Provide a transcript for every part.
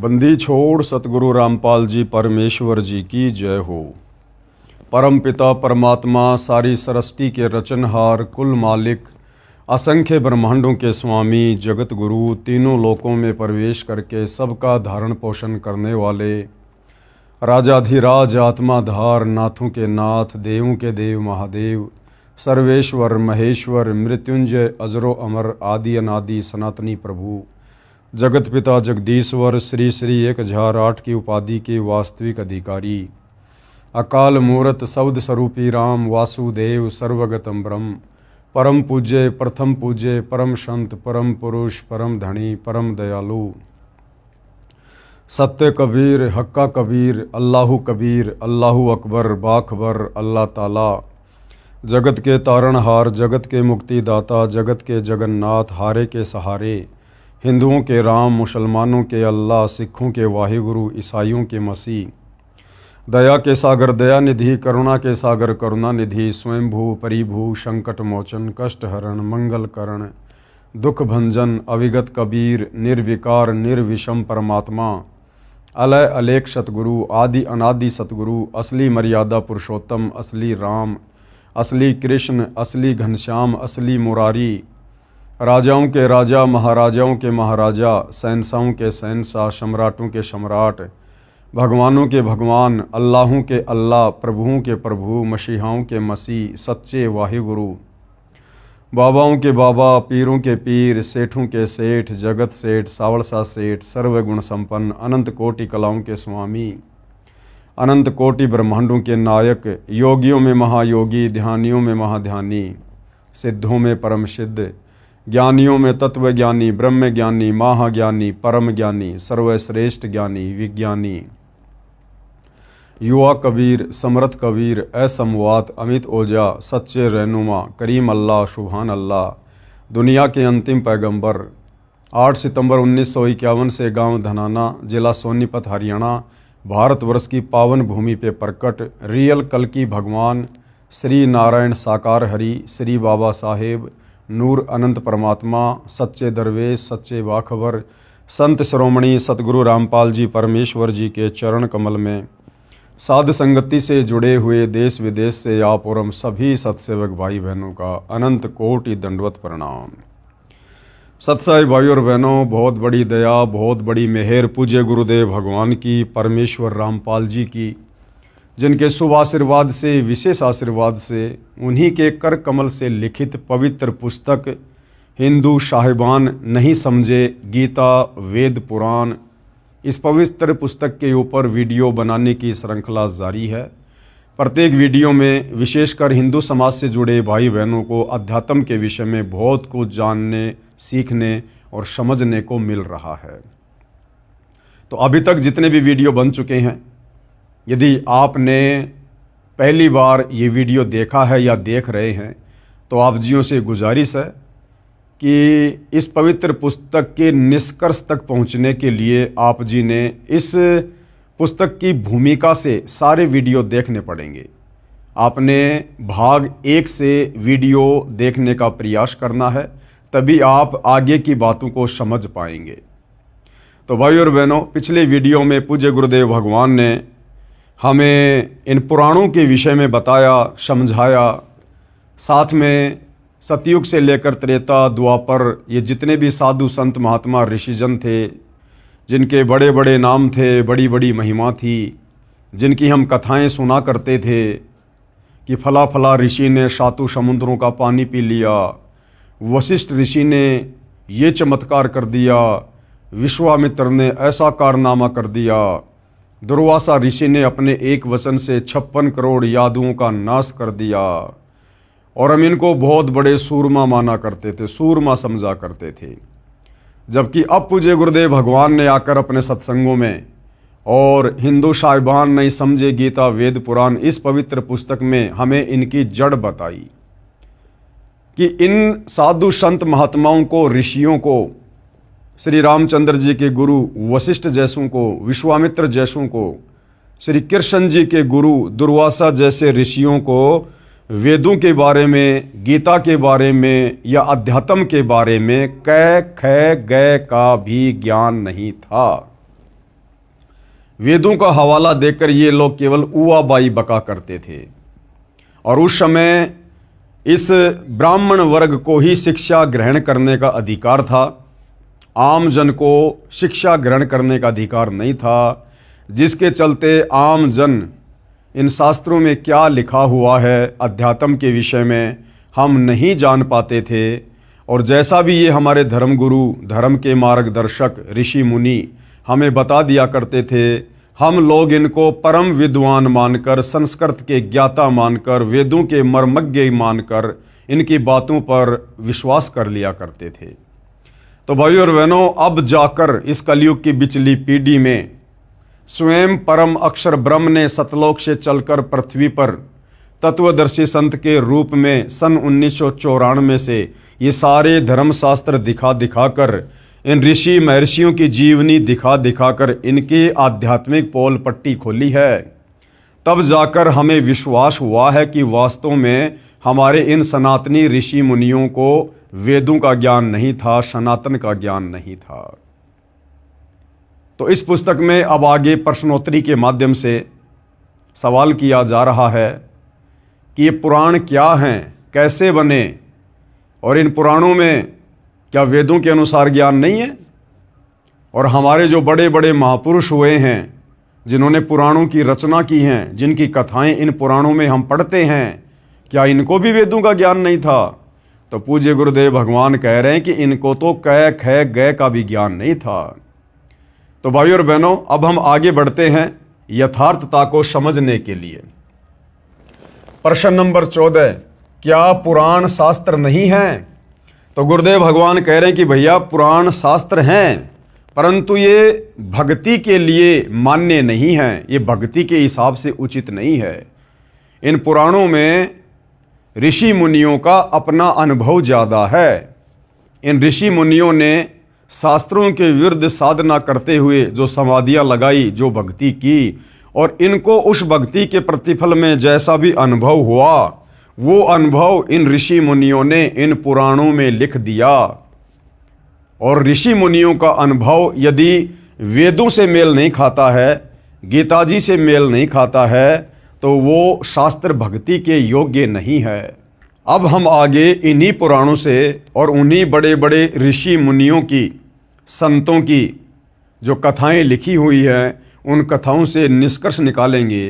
बंदी छोड़ सतगुरु रामपाल जी परमेश्वर जी की जय हो। परम पिता परमात्मा सारी सृष्टि के रचनहार, कुल मालिक, असंख्य ब्रह्मांडों के स्वामी, जगत गुरु, तीनों लोकों में प्रवेश करके सबका धारण पोषण करने वाले, राजाधिराज आत्माधार, नाथों के नाथ, देवों के देव महादेव, सर्वेश्वर महेश्वर, मृत्युंजय, अजरो अमर, आदि अनादि सनातनी प्रभु, जगत पिता जगदीश्वर, श्री श्री 1008 की उपाधि के वास्तविक अधिकारी, अकाल मूर्त शब्द स्वरूपी राम वासुदेव, सर्वगतम ब्रह्म, परम पूज्य, प्रथम पूज्य, परम संत, परम पुरुष, परम धनी, परम दयालु, सत्य कबीर, हक्का कबीर, अल्लाहु कबीर, अल्लाहु अकबर, बाखबर, अल्लाह ताला, जगत के तारणहार, जगत के मुक्तिदाता, जगत के जगन्नाथ, हारे के सहारे, हिंदुओं के राम, मुसलमानों के अल्लाह, सिखों के वाहिगुरु, ईसाइयों के मसीह, दया के सागर दया निधि, करुणा के सागर करुणा निधि, स्वयंभू परिभू, संकट मोचन, कष्ट हरण, मंगल करण, दुख भंजन, अविगत कबीर, निर्विकार निर्विषम परमात्मा, अलय अलेख सतगुरु, आदि अनादि सतगुरु, असली मर्यादा पुरुषोत्तम, असली राम, असली कृष्ण, असली घनश्याम, असली मुरारी, राजाओं के राजा, महाराजाओं के महाराजा, शहंशाहों के शहंशाह, सम्राटों के सम्राट, भगवानों के भगवान, अल्लाहों के अल्लाह, प्रभुओं के प्रभु, मसीहाओं के मसीह, सच्चे वाहिगुरु, बाबाओं के बाबा, पीरों के पीर, सेठों के सेठ, जगत सेठ, सावड़सा सेठ, सर्वगुण संपन्न, अनंत कोटि कलाओं के स्वामी, अनंत कोटि ब्रह्मांडों के नायक, योगियों में महायोगी, ध्यानियों में महाध्यानी, सिद्धों में परम सिद्ध, ज्ञानियों में तत्वज्ञानी, ब्रह्म ज्ञानी, महाज्ञानी, परम ज्ञानी, सर्वश्रेष्ठ ज्ञानी, विज्ञानी, युवा कबीर, समर्थ कबीर, असमवात, अमित ओजा, सच्चे रहनुमा, करीम अल्लाह, सुभान अल्लाह, दुनिया के अंतिम पैगंबर, 8 सितंबर 1951 से गांव धनाना, जिला सोनीपत, हरियाणा, भारतवर्ष की पावन भूमि पे प्रकट रियल कल की भगवान श्री नारायण साकार हरि, श्री बाबा साहेब, नूर अनंत परमात्मा, सच्चे दरवेश, सच्चे बाखबर, संत श्रोमणी सतगुरु रामपाल जी परमेश्वर जी के चरण कमल में साध संगति से जुड़े हुए देश विदेश से आप और हम सभी सत्सेवक भाई बहनों का अनंत कोटि दंडवत प्रणाम। सत्साई भाई और बहनों, बहुत बड़ी दया, बहुत बड़ी मेहर पूज्य गुरुदेव भगवान की, परमेश्वर रामपाल जी की, जिनके शुभ आशीर्वाद से, विशेष आशीर्वाद से, उन्हीं के कर कमल से लिखित पवित्र पुस्तक हिंदू साहिबान नहीं समझे गीता वेद पुराण, इस पवित्र पुस्तक के ऊपर वीडियो बनाने की श्रृंखला जारी है। प्रत्येक वीडियो में विशेषकर हिंदू समाज से जुड़े भाई बहनों को अध्यात्म के विषय में बहुत कुछ जानने, सीखने और समझने को मिल रहा है। तो अभी तक जितने भी वीडियो बन चुके हैं, यदि आपने पहली बार ये वीडियो देखा है या देख रहे हैं, तो आप जियों से गुजारिश है कि इस पवित्र पुस्तक के निष्कर्ष तक पहुंचने के लिए आप जी ने इस पुस्तक की भूमिका से सारे वीडियो देखने पड़ेंगे। आपने भाग 1 से वीडियो देखने का प्रयास करना है, तभी आप आगे की बातों को समझ पाएंगे। तो भाई और बहनों, पिछले वीडियो में पूज्य गुरुदेव भगवान ने हमें इन पुराणों के विषय में बताया, समझाया, साथ में सतयुग से लेकर त्रेता द्वापर ये जितने भी साधु संत महात्मा ऋषिजन थे, जिनके बड़े बड़े नाम थे, बड़ी बड़ी महिमा थी, जिनकी हम कथाएं सुना करते थे कि फला फला ऋषि ने सातों समुद्रों का पानी पी लिया, वशिष्ठ ऋषि ने ये चमत्कार कर दिया, विश्वामित्र ने ऐसा कारनामा कर दिया, दुर्वासा ऋषि ने अपने एक वचन से 56 करोड़ यादुओं का नाश कर दिया, और हम इनको बहुत बड़े सूरमा माना करते थे, सूरमा समझा करते थे। जबकि अब पूज्य गुरुदेव भगवान ने आकर अपने सत्संगों में और हिंदू साहिबान नहीं समझे गीता वेद पुराण, इस पवित्र पुस्तक में हमें इनकी जड़ बताई कि इन साधु संत महात्माओं को, ऋषियों को, श्री रामचंद्र जी के गुरु वशिष्ठ जैसों को, विश्वामित्र जैसों को, श्री कृष्ण जी के गुरु दुर्वासा जैसे ऋषियों को वेदों के बारे में, गीता के बारे में या अध्यात्म के बारे में कै ख गै का भी ज्ञान नहीं था। वेदों का हवाला देकर ये लोग केवल उआ बाई बका करते थे। और उस समय इस ब्राह्मण वर्ग को ही शिक्षा ग्रहण करने का अधिकार था, आम जन को शिक्षा ग्रहण करने का अधिकार नहीं था, जिसके चलते आम जन इन शास्त्रों में क्या लिखा हुआ है अध्यात्म के विषय में हम नहीं जान पाते थे। और जैसा भी ये हमारे धर्मगुरु, धर्म के मार्गदर्शक, ऋषि मुनि हमें बता दिया करते थे, हम लोग इनको परम विद्वान मानकर, संस्कृत के ज्ञाता मानकर, वेदों के मर्मज्ञ मानकर इनकी बातों पर विश्वास कर लिया करते थे। तो भाइयों और बहनों, अब जाकर इस कलयुग की बिचली पीढ़ी में स्वयं परम अक्षर ब्रह्म ने सतलोक से चलकर पृथ्वी पर तत्वदर्शी संत के रूप में सन 1994 से ये सारे धर्मशास्त्र दिखा दिखाकर, इन ऋषि महर्षियों की जीवनी दिखा दिखाकर इनकी आध्यात्मिक पोल पट्टी खोली है। तब जाकर हमें विश्वास हुआ है कि वास्तव में हमारे इन सनातनी ऋषि मुनियों को वेदों का ज्ञान नहीं था, सनातन का ज्ञान नहीं था। तो इस पुस्तक में अब आगे प्रश्नोत्तरी के माध्यम से सवाल किया जा रहा है कि ये पुराण क्या हैं, कैसे बने, और इन पुराणों में क्या वेदों के अनुसार ज्ञान नहीं है? और हमारे जो बड़े बड़े महापुरुष हुए हैं, जिन्होंने पुराणों की रचना की हैं, जिनकी कथाएं इन पुराणों में हम पढ़ते हैं, क्या इनको भी वेदों का ज्ञान नहीं था? तो पूज्य गुरुदेव भगवान कह रहे हैं कि इनको तो कै ख गय का भी ज्ञान नहीं था। तो भाइयों और बहनों, अब हम आगे बढ़ते हैं यथार्थता को समझने के लिए। प्रश्न नंबर 14, क्या पुराण शास्त्र नहीं है? तो गुरुदेव भगवान कह रहे हैं कि भैया पुराण शास्त्र हैं, परंतु ये भक्ति के लिए मान्य नहीं हैं, ये भक्ति के हिसाब से उचित नहीं है। इन पुराणों में ऋषि मुनियों का अपना अनुभव ज़्यादा है। इन ऋषि मुनियों ने शास्त्रों के विरुद्ध साधना करते हुए जो समाधियाँ लगाई, जो भक्ति की, और इनको उस भक्ति के प्रतिफल में जैसा भी अनुभव हुआ, वो अनुभव इन ऋषि मुनियों ने इन पुराणों में लिख दिया। और ऋषि मुनियों का अनुभव यदि वेदों से मेल नहीं खाता है, गीता जी से मेल नहीं खाता है, तो वो शास्त्र भक्ति के योग्य नहीं है। अब हम आगे इन्हीं पुराणों से और उन्हीं बड़े बड़े ऋषि मुनियों की, संतों की जो कथाएं लिखी हुई हैं, उन कथाओं से निष्कर्ष निकालेंगे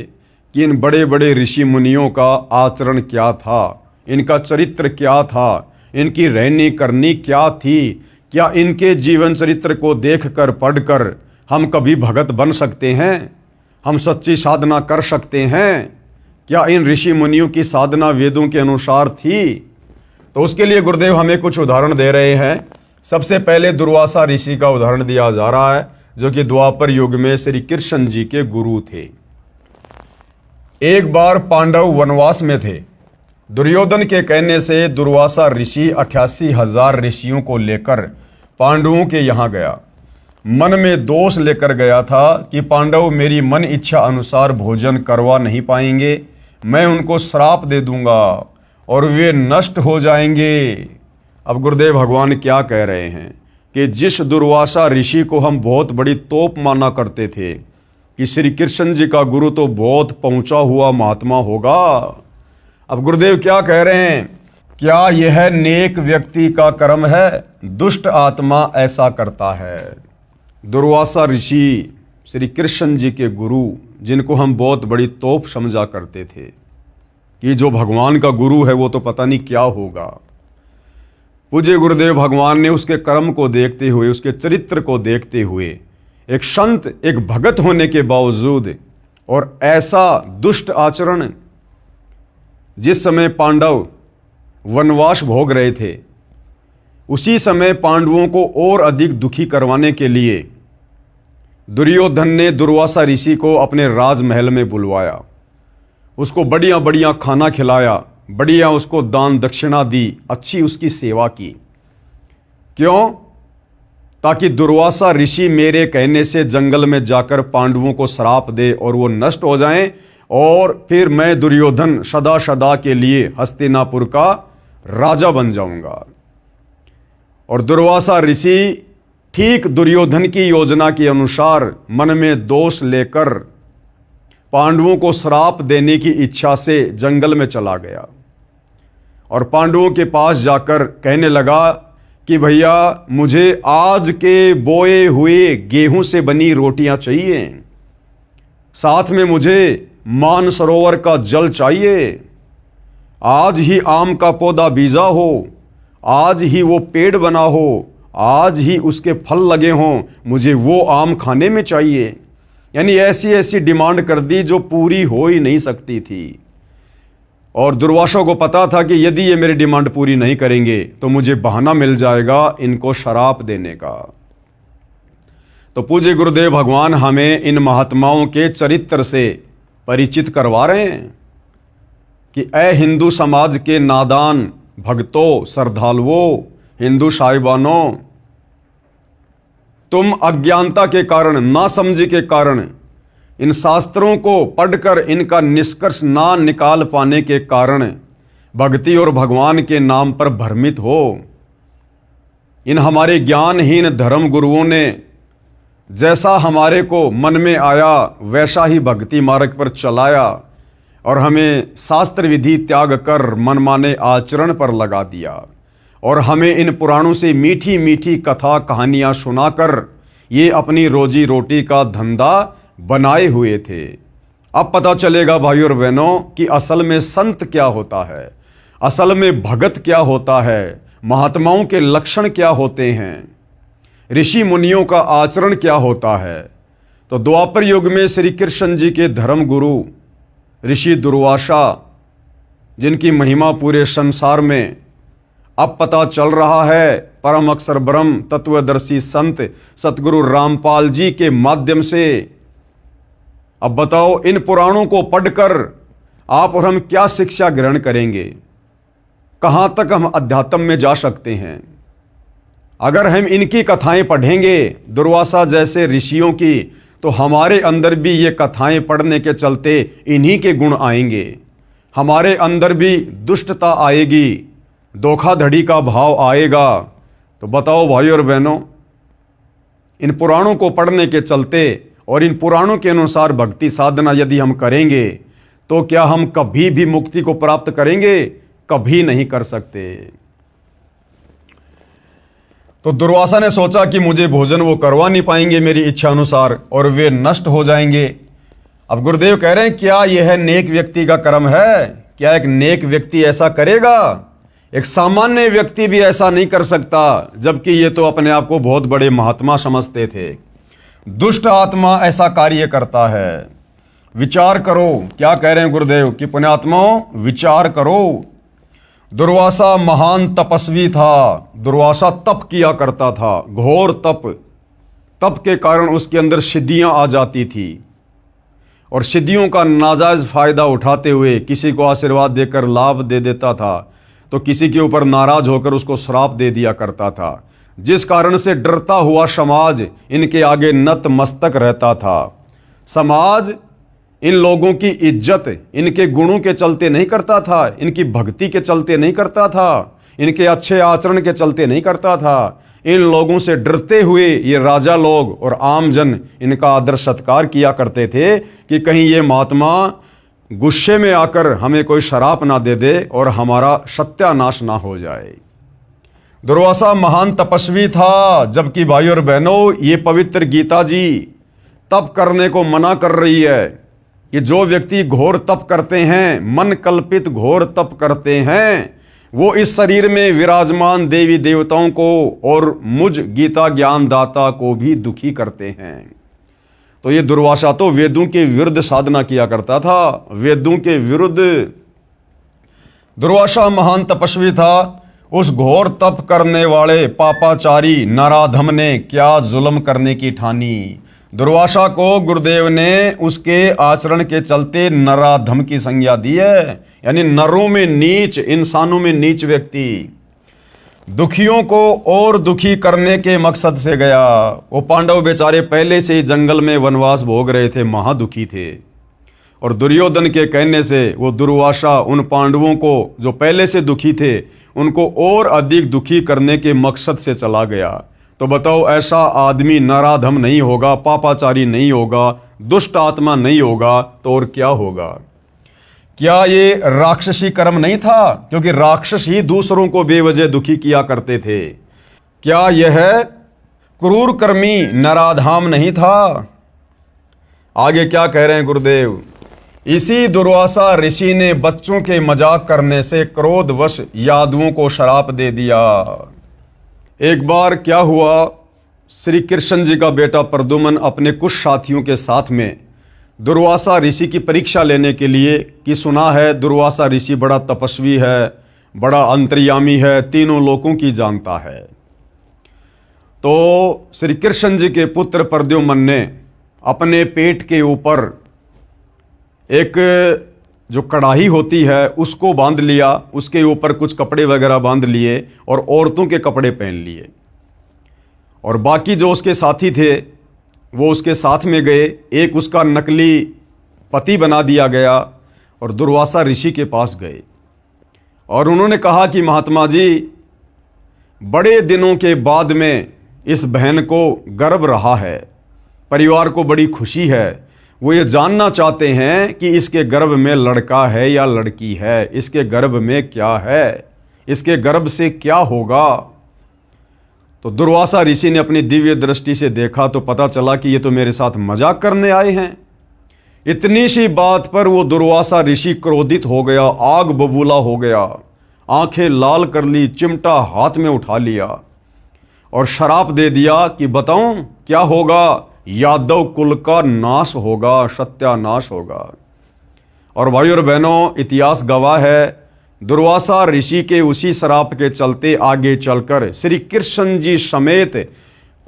कि इन बड़े बड़े ऋषि मुनियों का आचरण क्या था, इनका चरित्र क्या था, इनकी रहनी करनी क्या थी। क्या इनके जीवन चरित्र को देखकर, पढ़कर हम कभी भगत बन सकते हैं? हम सच्ची साधना कर सकते हैं? क्या इन ऋषि मुनियों की साधना वेदों के अनुसार थी? तो उसके लिए गुरुदेव हमें कुछ उदाहरण दे रहे हैं। सबसे पहले दुर्वासा ऋषि का उदाहरण दिया जा रहा है, जो कि द्वापर युग में श्री कृष्ण जी के गुरु थे। एक बार पांडव वनवास में थे। दुर्योधन के कहने से दुर्वासा ऋषि 88,000 ऋषियों को लेकर पांडवों के यहाँ गया। मन में दोष लेकर गया था कि पांडव मेरी मन इच्छा अनुसार भोजन करवा नहीं पाएंगे, मैं उनको श्राप दे दूंगा और वे नष्ट हो जाएंगे। अब गुरुदेव भगवान क्या कह रहे हैं कि जिस दुर्वासा ऋषि को हम बहुत बड़ी तोप माना करते थे कि श्री कृष्ण जी का गुरु तो बहुत पहुंचा हुआ महात्मा होगा, अब गुरुदेव क्या कह रहे हैं, क्या यह नेक व्यक्ति का कर्म है? दुष्ट आत्मा ऐसा करता है। दुर्वासा ऋषि श्री कृष्ण जी के गुरु, जिनको हम बहुत बड़ी तोप समझा करते थे कि जो भगवान का गुरु है वो तो पता नहीं क्या होगा। पूज्य गुरुदेव भगवान ने उसके कर्म को देखते हुए, उसके चरित्र को देखते हुए, एक संत, एक भगत होने के बावजूद और ऐसा दुष्ट आचरण, जिस समय पांडव वनवास भोग रहे थे, उसी समय पांडवों को और अधिक दुखी करवाने के लिए दुर्योधन ने दुर्वासा ऋषि को अपने राजमहल में बुलवाया, उसको बढ़िया बढ़िया खाना खिलाया, बढ़िया उसको दान दक्षिणा दी, अच्छी उसकी सेवा की। क्यों? ताकि दुर्वासा ऋषि मेरे कहने से जंगल में जाकर पांडवों को श्राप दे और वो नष्ट हो जाएं, और फिर मैं दुर्योधन सदा सदा के लिए हस्तिनापुर का राजा बन जाऊंगा। और दुर्वासा ऋषि ठीक दुर्योधन की योजना के अनुसार मन में दोष लेकर पांडवों को श्राप देने की इच्छा से जंगल में चला गया और पांडवों के पास जाकर कहने लगा कि भैया मुझे आज के बोए हुए गेहूं से बनी रोटियां चाहिए, साथ में मुझे मानसरोवर का जल चाहिए, आज ही आम का पौधा बीजा हो, आज ही वो पेड़ बना हो, आज ही उसके फल लगे हों, मुझे वो आम खाने में चाहिए। यानी ऐसी ऐसी डिमांड कर दी जो पूरी हो ही नहीं सकती थी। और दुर्वासा को पता था कि यदि ये मेरी डिमांड पूरी नहीं करेंगे तो मुझे बहाना मिल जाएगा इनको शराप देने का। तो पूज्य गुरुदेव भगवान हमें इन महात्माओं के चरित्र से परिचित करवा रहे हैं कि ऐ हिंदू समाज के नादान भक्तों, श्रद्धालुओं, हिंदू साहिबानों, तुम अज्ञानता के कारण, नासमझी के कारण, इन शास्त्रों को पढ़कर इनका निष्कर्ष ना निकाल पाने के कारण भक्ति और भगवान के नाम पर भ्रमित हो। इन हमारे ज्ञानहीन धर्म गुरुओं ने जैसा हमारे को मन में आया वैसा ही भक्ति मार्ग पर चलाया और हमें शास्त्र विधि त्याग कर मनमाने आचरण पर लगा दिया और हमें इन पुराणों से मीठी मीठी कथा कहानियाँ सुनाकर ये अपनी रोजी रोटी का धंधा बनाए हुए थे। अब पता चलेगा भाई और बहनों कि असल में संत क्या होता है, असल में भगत क्या होता है, महात्माओं के लक्षण क्या होते हैं, ऋषि मुनियों का आचरण क्या होता है। तो द्वापर युग में श्री कृष्ण जी के धर्म गुरु ऋषि दुर्वासा, जिनकी महिमा पूरे संसार में अब पता चल रहा है, परम अक्षर ब्रह्म तत्वदर्शी संत सतगुरु रामपाल जी के माध्यम से। अब बताओ इन पुराणों को पढ़कर आप और हम क्या शिक्षा ग्रहण करेंगे, कहाँ तक हम अध्यात्म में जा सकते हैं। अगर हम इनकी कथाएं पढ़ेंगे दुर्वासा जैसे ऋषियों की, तो हमारे अंदर भी ये कथाएं पढ़ने के चलते इन्हीं के गुण आएंगे, हमारे अंदर भी दुष्टता आएगी, धोखाधड़ी का भाव आएगा। तो बताओ भाई और बहनों, इन पुराणों को पढ़ने के चलते और इन पुराणों के अनुसार भक्ति साधना यदि हम करेंगे तो क्या हम कभी भी मुक्ति को प्राप्त करेंगे? कभी नहीं कर सकते। तो दुर्वासा ने सोचा कि मुझे भोजन वो करवा नहीं पाएंगे मेरी इच्छा अनुसार और वे नष्ट हो जाएंगे। अब गुरुदेव कह रहे हैं क्या यह नेक व्यक्ति का कर्म है? क्या एक नेक व्यक्ति ऐसा करेगा? एक सामान्य व्यक्ति भी ऐसा नहीं कर सकता, जबकि ये तो अपने आप को बहुत बड़े महात्मा समझते थे। दुष्ट आत्मा ऐसा कार्य करता है। विचार करो, क्या कह रहे हैं गुरुदेव कि पुण्यात्माओं विचार करो। दुर्वासा महान तपस्वी था, दुर्वासा तप किया करता था, घोर तप। तप के कारण उसके अंदर सिद्धियां आ जाती थी और सिद्धियों का नाजायज फायदा उठाते हुए किसी को आशीर्वाद देकर लाभ दे देता था तो किसी के ऊपर नाराज होकर उसको श्राप दे दिया करता था, जिस कारण से डरता हुआ समाज इनके आगे नतमस्तक रहता था। समाज इन लोगों की इज्जत इनके गुणों के चलते नहीं करता था, इनकी भक्ति के चलते नहीं करता था, इनके अच्छे आचरण के चलते नहीं करता था। इन लोगों से डरते हुए ये राजा लोग और आम जन इनका आदर सत्कार किया करते थे कि कहीं ये महात्मा गुस्से में आकर हमें कोई शराप ना दे दे और हमारा सत्यानाश ना हो जाए। दुर्वासा महान तपस्वी था, जबकि भाई और बहनों ये पवित्र गीता जी तप करने को मना कर रही है कि जो व्यक्ति घोर तप करते हैं, मन कल्पित घोर तप करते हैं, वो इस शरीर में विराजमान देवी देवताओं को और मुझ गीता ज्ञान दाता को भी दुखी करते हैं। तो ये दुर्वासा तो वेदों के विरुद्ध साधना किया करता था, वेदों के विरुद्ध। दुर्वासा महान तपस्वी था। उस घोर तप करने वाले पापाचारी नराधम ने क्या जुल्म करने की ठानी। दुर्वासा को गुरुदेव ने उसके आचरण के चलते नराधम की संज्ञा दी है, यानी नरों में नीच, इंसानों में नीच व्यक्ति। दुखियों को और दुखी करने के मकसद से गया। वो पांडव बेचारे पहले से ही जंगल में वनवास भोग रहे थे, महादुखी थे, और दुर्योधन के कहने से वो दुर्वासा उन पांडवों को जो पहले से दुखी थे उनको और अधिक दुखी करने के मकसद से चला गया। तो बताओ, ऐसा आदमी नराधम नहीं होगा, पापाचारी नहीं होगा, दुष्ट आत्मा नहीं होगा, तो और क्या होगा? क्या ये राक्षसी कर्म नहीं था? क्योंकि राक्षस ही दूसरों को बेवजह दुखी किया करते थे। क्या यह क्रूर कर्मी नराधाम नहीं था? आगे क्या कह रहे हैं गुरुदेव? इसी दुर्वासा ऋषि ने बच्चों के मजाक करने से क्रोधवश यादवों को श्राप दे दिया। एक बार क्या हुआ, श्री कृष्ण जी का बेटा प्रद्युम्न अपने कुछ साथियों के साथ में दुर्वासा ऋषि की परीक्षा लेने के लिए, कि सुना है दुर्वासा ऋषि बड़ा तपस्वी है, बड़ा अंतर्यामी है, तीनों लोकों की जानता है। तो श्री कृष्ण जी के पुत्र प्रद्युम्न ने अपने पेट के ऊपर एक जो कढ़ाई होती है उसको बांध लिया, उसके ऊपर कुछ कपड़े वगैरह बांध लिए और औरतों के कपड़े पहन लिए, और बाकी जो उसके साथी थे वो उसके साथ में गए। एक उसका नकली पति बना दिया गया और दुर्वासा ऋषि के पास गए और उन्होंने कहा कि महात्मा जी, बड़े दिनों के बाद में इस बहन को गर्भ रहा है, परिवार को बड़ी खुशी है, वो ये जानना चाहते हैं कि इसके गर्भ में लड़का है या लड़की है, इसके गर्भ में क्या है, इसके गर्भ से क्या होगा। तो दुर्वासा ऋषि ने अपनी दिव्य दृष्टि से देखा तो पता चला कि ये तो मेरे साथ मजाक करने आए हैं। इतनी सी बात पर वो दुर्वासा ऋषि क्रोधित हो गया, आग बबूला हो गया, आंखें लाल कर ली, चिमटा हाथ में उठा लिया और श्राप दे दिया कि बताऊं क्या होगा? यादव कुल का नाश होगा, सत्यानाश होगा। और भाइयों और बहनों, इतिहास गवाह है, दुर्वासा ऋषि के उसी श्राप के चलते आगे चलकर श्री कृष्ण जी समेत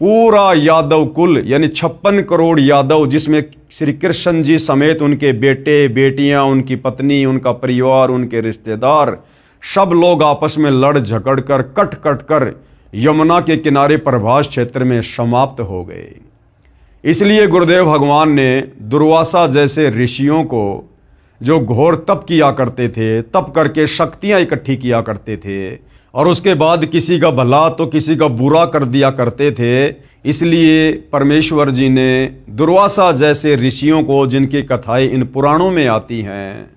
पूरा यादव कुल, यानी 56 करोड़ यादव, जिसमें श्री कृष्ण जी समेत उनके बेटे बेटियां, उनकी पत्नी, उनका परिवार, उनके रिश्तेदार, सब लोग आपस में लड़ झगड़ कर कट कट कर यमुना के किनारे प्रभास क्षेत्र में समाप्त हो गए। इसलिए गुरुदेव भगवान ने दुर्वासा जैसे ऋषियों को, जो घोर तप किया करते थे, तप करके शक्तियां इकट्ठी किया करते थे और उसके बाद किसी का भला तो किसी का बुरा कर दिया करते थे, इसलिए परमेश्वर जी ने दुर्वासा जैसे ऋषियों को, जिनकी कथाएं इन पुराणों में आती हैं,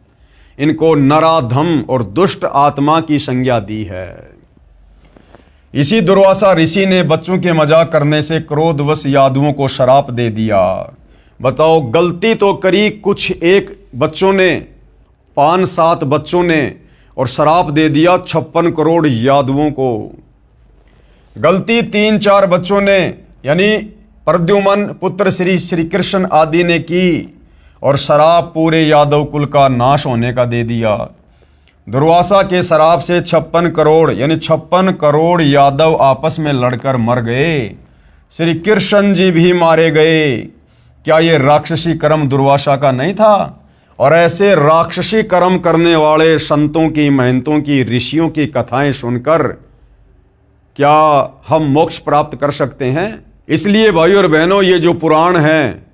इनको नराधम और दुष्ट आत्मा की संज्ञा दी है। इसी दुर्वासा ऋषि ने बच्चों के मजाक करने से क्रोधवश यादवों को श्राप दे दिया। बताओ, गलती तो करी कुछ एक बच्चों ने, 5-7 बच्चों ने, और श्राप दे दिया 56 करोड़ यादवों को। गलती 3-4 बच्चों ने, यानी प्रद्युम्न पुत्र श्री कृष्ण आदि ने की, और श्राप पूरे यादव कुल का नाश होने का दे दिया। दुर्वासा के श्राप से 56 करोड़, यानी 56 करोड़ यादव आपस में लड़कर मर गए। श्री कृष्ण जी भी मारे गए। क्या ये राक्षसी कर्म दुर्वासा का नहीं था? और ऐसे राक्षसी कर्म करने वाले संतों की, महंतों की, ऋषियों की कथाएं सुनकर क्या हम मोक्ष प्राप्त कर सकते हैं? इसलिए भाइयों और बहनों, ये जो पुराण हैं,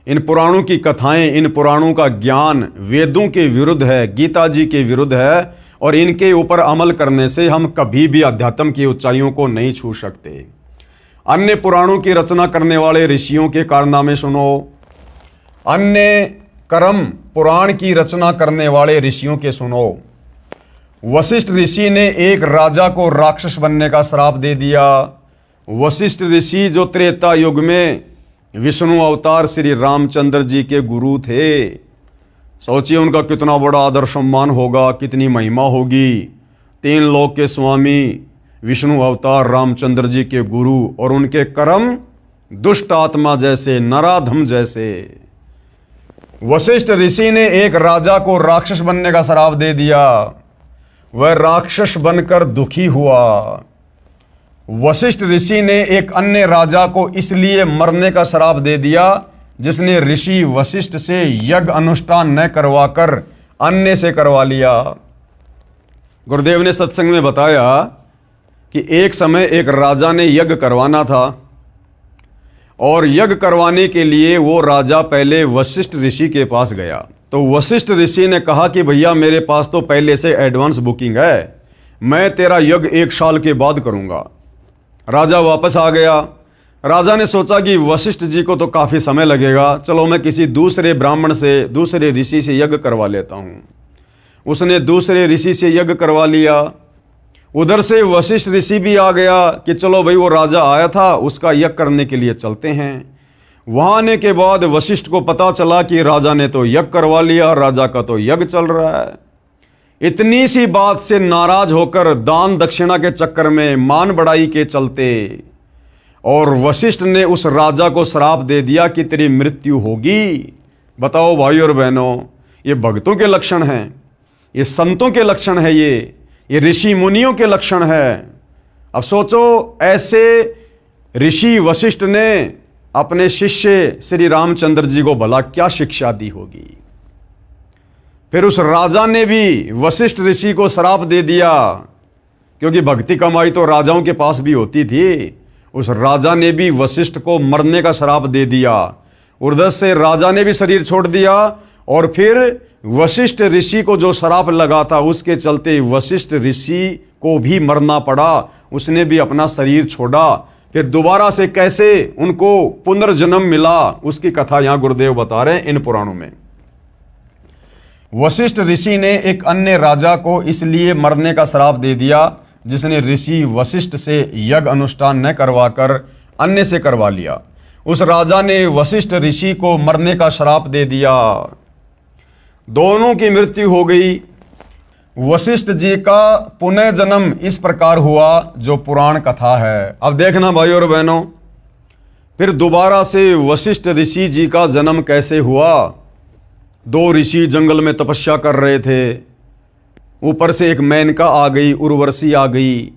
इन पुराणों की कथाएं, इन पुराणों का ज्ञान वेदों के विरुद्ध है, गीता जी के विरुद्ध है, और इनके ऊपर अमल करने से हम कभी भी अध्यात्म की ऊंचाइयों को नहीं छू सकते। अन्य पुराणों की रचना करने वाले ऋषियों के कारनामे सुनो, अन्य कर्म पुराण की रचना करने वाले ऋषियों के सुनो। वशिष्ठ ऋषि ने एक राजा को राक्षस बनने का श्राप दे दिया। वशिष्ठ ऋषि जो त्रेता युग में विष्णु अवतार श्री रामचंद्र जी के गुरु थे, सोचिए उनका कितना बड़ा आदर सम्मान होगा, कितनी महिमा होगी। 3 लोक के स्वामी विष्णु अवतार रामचंद्र जी के गुरु, और उनके कर्म दुष्ट आत्मा जैसे, नराधम जैसे। वशिष्ठ ऋषि ने एक राजा को राक्षस बनने का श्राप दे दिया। वह राक्षस बनकर दुखी हुआ। वशिष्ठ ऋषि ने एक अन्य राजा को इसलिए मरने का श्राप दे दिया जिसने ऋषि वशिष्ठ से यज्ञ अनुष्ठान न करवाकर अन्य से करवा लिया। गुरुदेव ने सत्संग में बताया कि एक समय एक राजा ने यज्ञ करवाना था, और यज्ञ करवाने के लिए वो राजा पहले वशिष्ठ ऋषि के पास गया। तो वशिष्ठ ऋषि ने कहा कि भैया मेरे पास तो पहले से एडवांस बुकिंग है, मैं तेरा यज्ञ 1 साल के बाद करूंगा। राजा वापस आ गया। राजा ने सोचा कि वशिष्ठ जी को तो काफ़ी समय लगेगा, चलो मैं किसी दूसरे ब्राह्मण से, दूसरे ऋषि से यज्ञ करवा लेता हूँ। उसने दूसरे ऋषि से यज्ञ करवा लिया। उधर से वशिष्ठ ऋषि भी आ गया कि चलो भाई, वो राजा आया था, उसका यज्ञ करने के लिए चलते हैं। वहाँ आने के बाद वशिष्ठ को पता चला कि राजा ने तो यज्ञ करवा लिया, राजा का तो यज्ञ चल रहा है। इतनी सी बात से नाराज होकर दान दक्षिणा के चक्कर में, मान बढ़ाई के चलते, और वशिष्ठ ने उस राजा को श्राप दे दिया कि तेरी मृत्यु होगी। बताओ भाई और बहनों, ये भक्तों के लक्षण हैं, ये संतों के लक्षण है, ये ऋषि मुनियों के लक्षण है। अब सोचो, ऐसे ऋषि वशिष्ठ ने अपने शिष्य श्री रामचंद्र जी को भला क्या शिक्षा दी होगी। फिर उस राजा ने भी वशिष्ठ ऋषि को श्राप दे दिया, क्योंकि भक्ति कमाई तो राजाओं के पास भी होती थी। उस राजा ने भी वशिष्ठ को मरने का श्राप दे दिया। उधर से राजा ने भी शरीर छोड़ दिया, और फिर वशिष्ठ ऋषि को जो श्राप लगा था उसके चलते वशिष्ठ ऋषि को भी मरना पड़ा। उसने भी अपना शरीर छोड़ा। फिर दोबारा से कैसे उनको पुनर्जन्म मिला, उसकी कथा यहाँ गुरुदेव बता रहे हैं इन पुराणों में। वशिष्ठ ऋषि ने एक अन्य राजा को इसलिए मरने का श्राप दे दिया जिसने ऋषि वशिष्ठ से यज्ञ अनुष्ठान न करवाकर अन्य से करवा लिया। उस राजा ने वशिष्ठ ऋषि को मरने का श्राप दे दिया। दोनों की मृत्यु हो गई। वशिष्ठ जी का पुनः जन्म इस प्रकार हुआ जो पुराण कथा है। अब देखना भाई और बहनों, फिर दोबारा से वशिष्ठ ऋषि जी का जन्म कैसे हुआ। दो ऋषि जंगल में तपस्या कर रहे थे। ऊपर से एक मेनका आ गई, उर्वशी आ गई,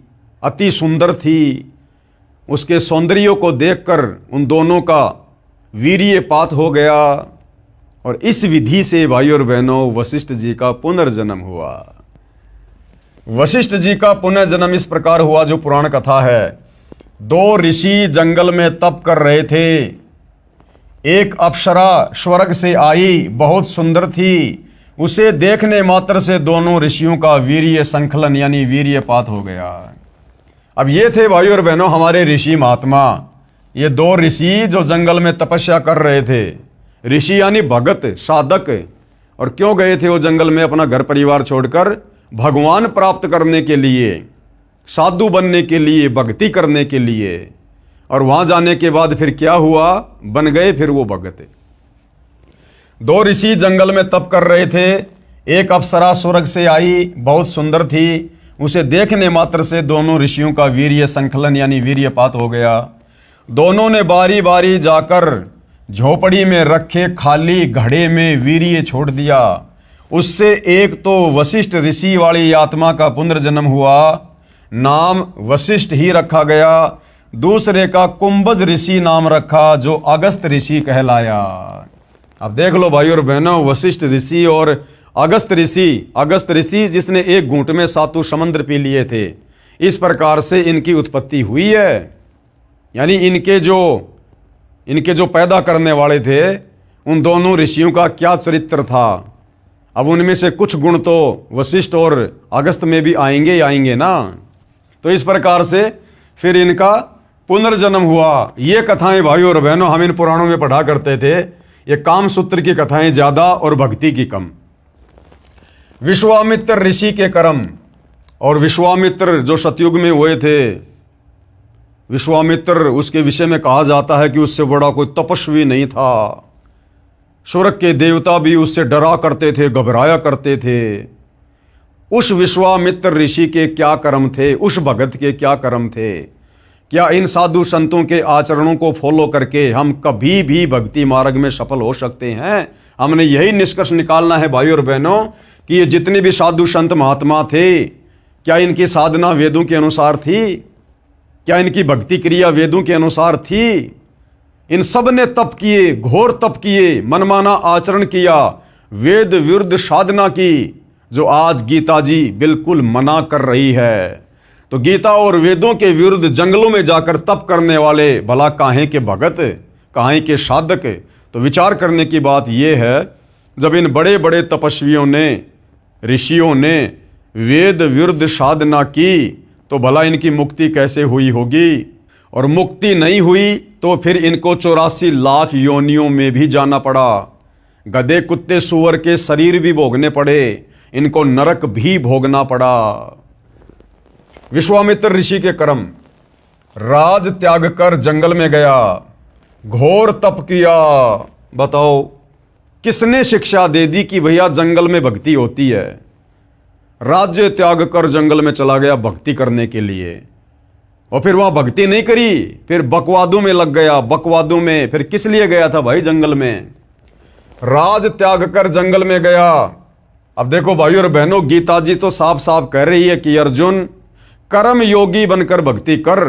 अति सुंदर थी। उसके सौंदर्य को देखकर उन दोनों का वीर्यपात हो गया, और इस विधि से भाई और बहनों वशिष्ठ जी का पुनर्जन्म हुआ। वशिष्ठ जी का पुनर्जन्म इस प्रकार हुआ जो पुराण कथा है। दो ऋषि जंगल में तप कर रहे थे। एक अप्सरा स्वर्ग से आई, बहुत सुंदर थी। उसे देखने मात्र से दोनों ऋषियों का वीर्य संकलन यानी वीर्यपात हो गया। अब ये थे भाई और बहनों हमारे ऋषि महात्मा। ये दो ऋषि जो जंगल में तपस्या कर रहे थे। ऋषि यानी भगत, साधक। और क्यों गए थे वो जंगल में अपना घर परिवार छोड़कर? भगवान प्राप्त करने के लिए, साधु बनने के लिए, भक्ति करने के लिए। और वहां जाने के बाद फिर क्या हुआ? बन गए फिर वो भगत। दो ऋषि जंगल में तप कर रहे थे। एक अप्सरा स्वर्ग से आई, बहुत सुंदर थी। उसे देखने मात्र से दोनों ऋषियों का वीर्य संकलन यानी वीर्यपात हो गया। दोनों ने बारी बारी जाकर झोपड़ी में रखे खाली घड़े में वीर्य छोड़ दिया। उससे एक तो वशिष्ठ ऋषि वाली आत्मा का पुनर्जन्म हुआ, नाम वशिष्ठ ही रखा गया। दूसरे का कुंभज ऋषि नाम रखा जो अगस्त ऋषि कहलाया। अब देख लो भाई और बहनों, वशिष्ठ ऋषि और अगस्त ऋषि जिसने एक घूंट में 7 समुद्र पी लिए थे। इस प्रकार से इनकी उत्पत्ति हुई है। यानी इनके जो पैदा करने वाले थे उन दोनों ऋषियों का क्या चरित्र था। अब उनमें से कुछ गुण तो वशिष्ठ और अगस्त में भी आएंगे ना। तो इस प्रकार से फिर इनका पुनर्जन्म हुआ। ये कथाएं भाई और बहनों हम इन पुराणों में पढ़ा करते थे। ये काम सूत्र की कथाएं ज़्यादा और भक्ति की कम। विश्वामित्र ऋषि के कर्म। और विश्वामित्र जो सतयुग में हुए थे, विश्वामित्र उसके विषय में कहा जाता है कि उससे बड़ा कोई तपस्वी नहीं था। स्वर्ग के देवता भी उससे डरा करते थे, घबराया करते थे। उस विश्वामित्र ऋषि के क्या कर्म थे, उस भगत के क्या कर्म थे। क्या इन साधु संतों के आचरणों को फॉलो करके हम कभी भी भक्ति मार्ग में सफल हो सकते हैं? हमने यही निष्कर्ष निकालना है भाई और बहनों कि ये जितने भी साधु संत महात्मा थे, क्या इनकी साधना वेदों के अनुसार थी? क्या इनकी भक्ति क्रिया वेदों के अनुसार थी? इन सब ने तप किए, घोर तप किए, मनमाना आचरण किया, वेद विरुद्ध साधना की, जो आज गीता जी बिल्कुल मना कर रही है। तो गीता और वेदों के विरुद्ध जंगलों में जाकर तप करने वाले भला काहे के भगत, काहे के साधक? तो विचार करने की बात यह है, जब इन बड़े बड़े तपस्वियों ने, ऋषियों ने वेद विरुद्ध साधना की तो भला इनकी मुक्ति कैसे हुई होगी? और मुक्ति नहीं हुई तो फिर इनको 84 लाख योनियों में भी जाना पड़ा। गधे कुत्ते सूअर के शरीर भी भोगने पड़े, इनको नरक भी भोगना पड़ा। विश्वामित्र ऋषि के कर्म, राज त्याग कर जंगल में गया, घोर तप किया। बताओ किसने शिक्षा दे दी कि भैया जंगल में भक्ति होती है? राज्य त्याग कर जंगल में चला गया भक्ति करने के लिए, और फिर वहां भक्ति नहीं करी, फिर बकवादों में लग गया। बकवादों में फिर किस लिए गया था भाई जंगल में? राज त्याग कर जंगल में गया। अब देखो भाई और बहनों, गीता जी तो साफ साफ कह रही है कि अर्जुन कर्म योगी बनकर भक्ति कर।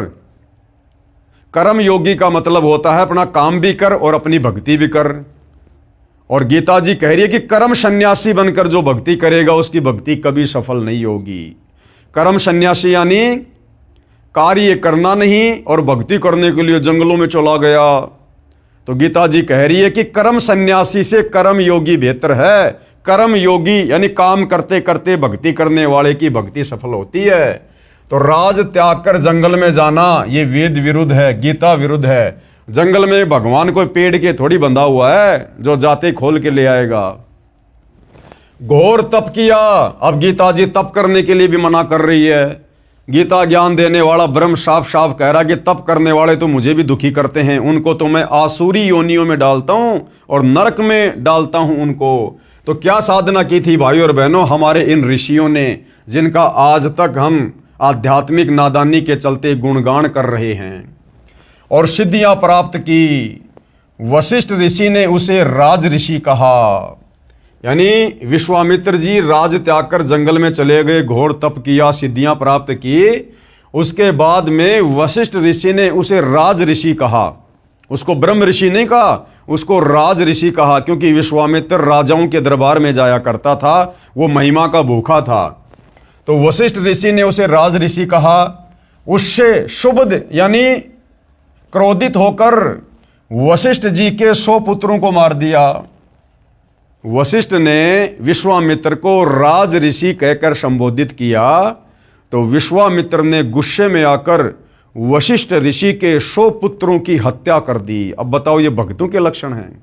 कर्म योगी का मतलब होता है अपना काम भी कर और अपनी भक्ति भी कर। और गीता जी कह रही है कि कर्म सन्यासी बनकर जो भक्ति करेगा उसकी भक्ति कभी सफल नहीं होगी। कर्म सन्यासी यानी कार्य करना नहीं और भक्ति करने के लिए जंगलों में चला गया। तो गीता जी कह रही है कि कर्म सन्यासी से कर्म योगी बेहतर है। कर्म योगी यानी काम करते करते भक्ति करने वाले की भक्ति सफल होती है। तो राज त्याग कर जंगल में जाना ये वेद विरुद्ध है, गीता विरुद्ध है। जंगल में भगवान कोई पेड़ के थोड़ी बंधा हुआ है जो जाते खोल के ले आएगा। घोर तप किया। अब गीता जी तप करने के लिए भी मना कर रही है। गीता ज्ञान देने वाला ब्रह्म साफ साफ कह रहा कि तप करने वाले तो मुझे भी दुखी करते हैं, उनको तो मैं आसुरी योनियों में डालता हूं और नरक में डालता हूं उनको। तो क्या साधना की थी भाई और बहनों हमारे इन ऋषियों ने, जिनका आज तक हम आध्यात्मिक नादानी के चलते गुणगान कर रहे हैं और सिद्धियां प्राप्त की। वशिष्ठ ऋषि ने उसे राज ऋषि कहा, यानी विश्वामित्र जी राज त्याग कर जंगल में चले गए, घोर तप किया, सिद्धियां प्राप्त की। उसके बाद में वशिष्ठ ऋषि ने उसे राज ऋषि कहा। उसको ब्रह्म ऋषि नहीं कहा, उसको राज ऋषि कहा, क्योंकि विश्वामित्र राजाओं के दरबार में जाया करता था, वो महिमा का भूखा था। तो वशिष्ठ ऋषि ने उसे राज ऋषि कहा। उससे शुभद यानी क्रोधित होकर वशिष्ठ जी के 100 पुत्रों को मार दिया। वशिष्ठ ने विश्वामित्र को राज ऋषि कहकर संबोधित किया तो विश्वामित्र ने गुस्से में आकर वशिष्ठ ऋषि के 100 पुत्रों की हत्या कर दी। अब बताओ ये भक्तों के लक्षण हैं?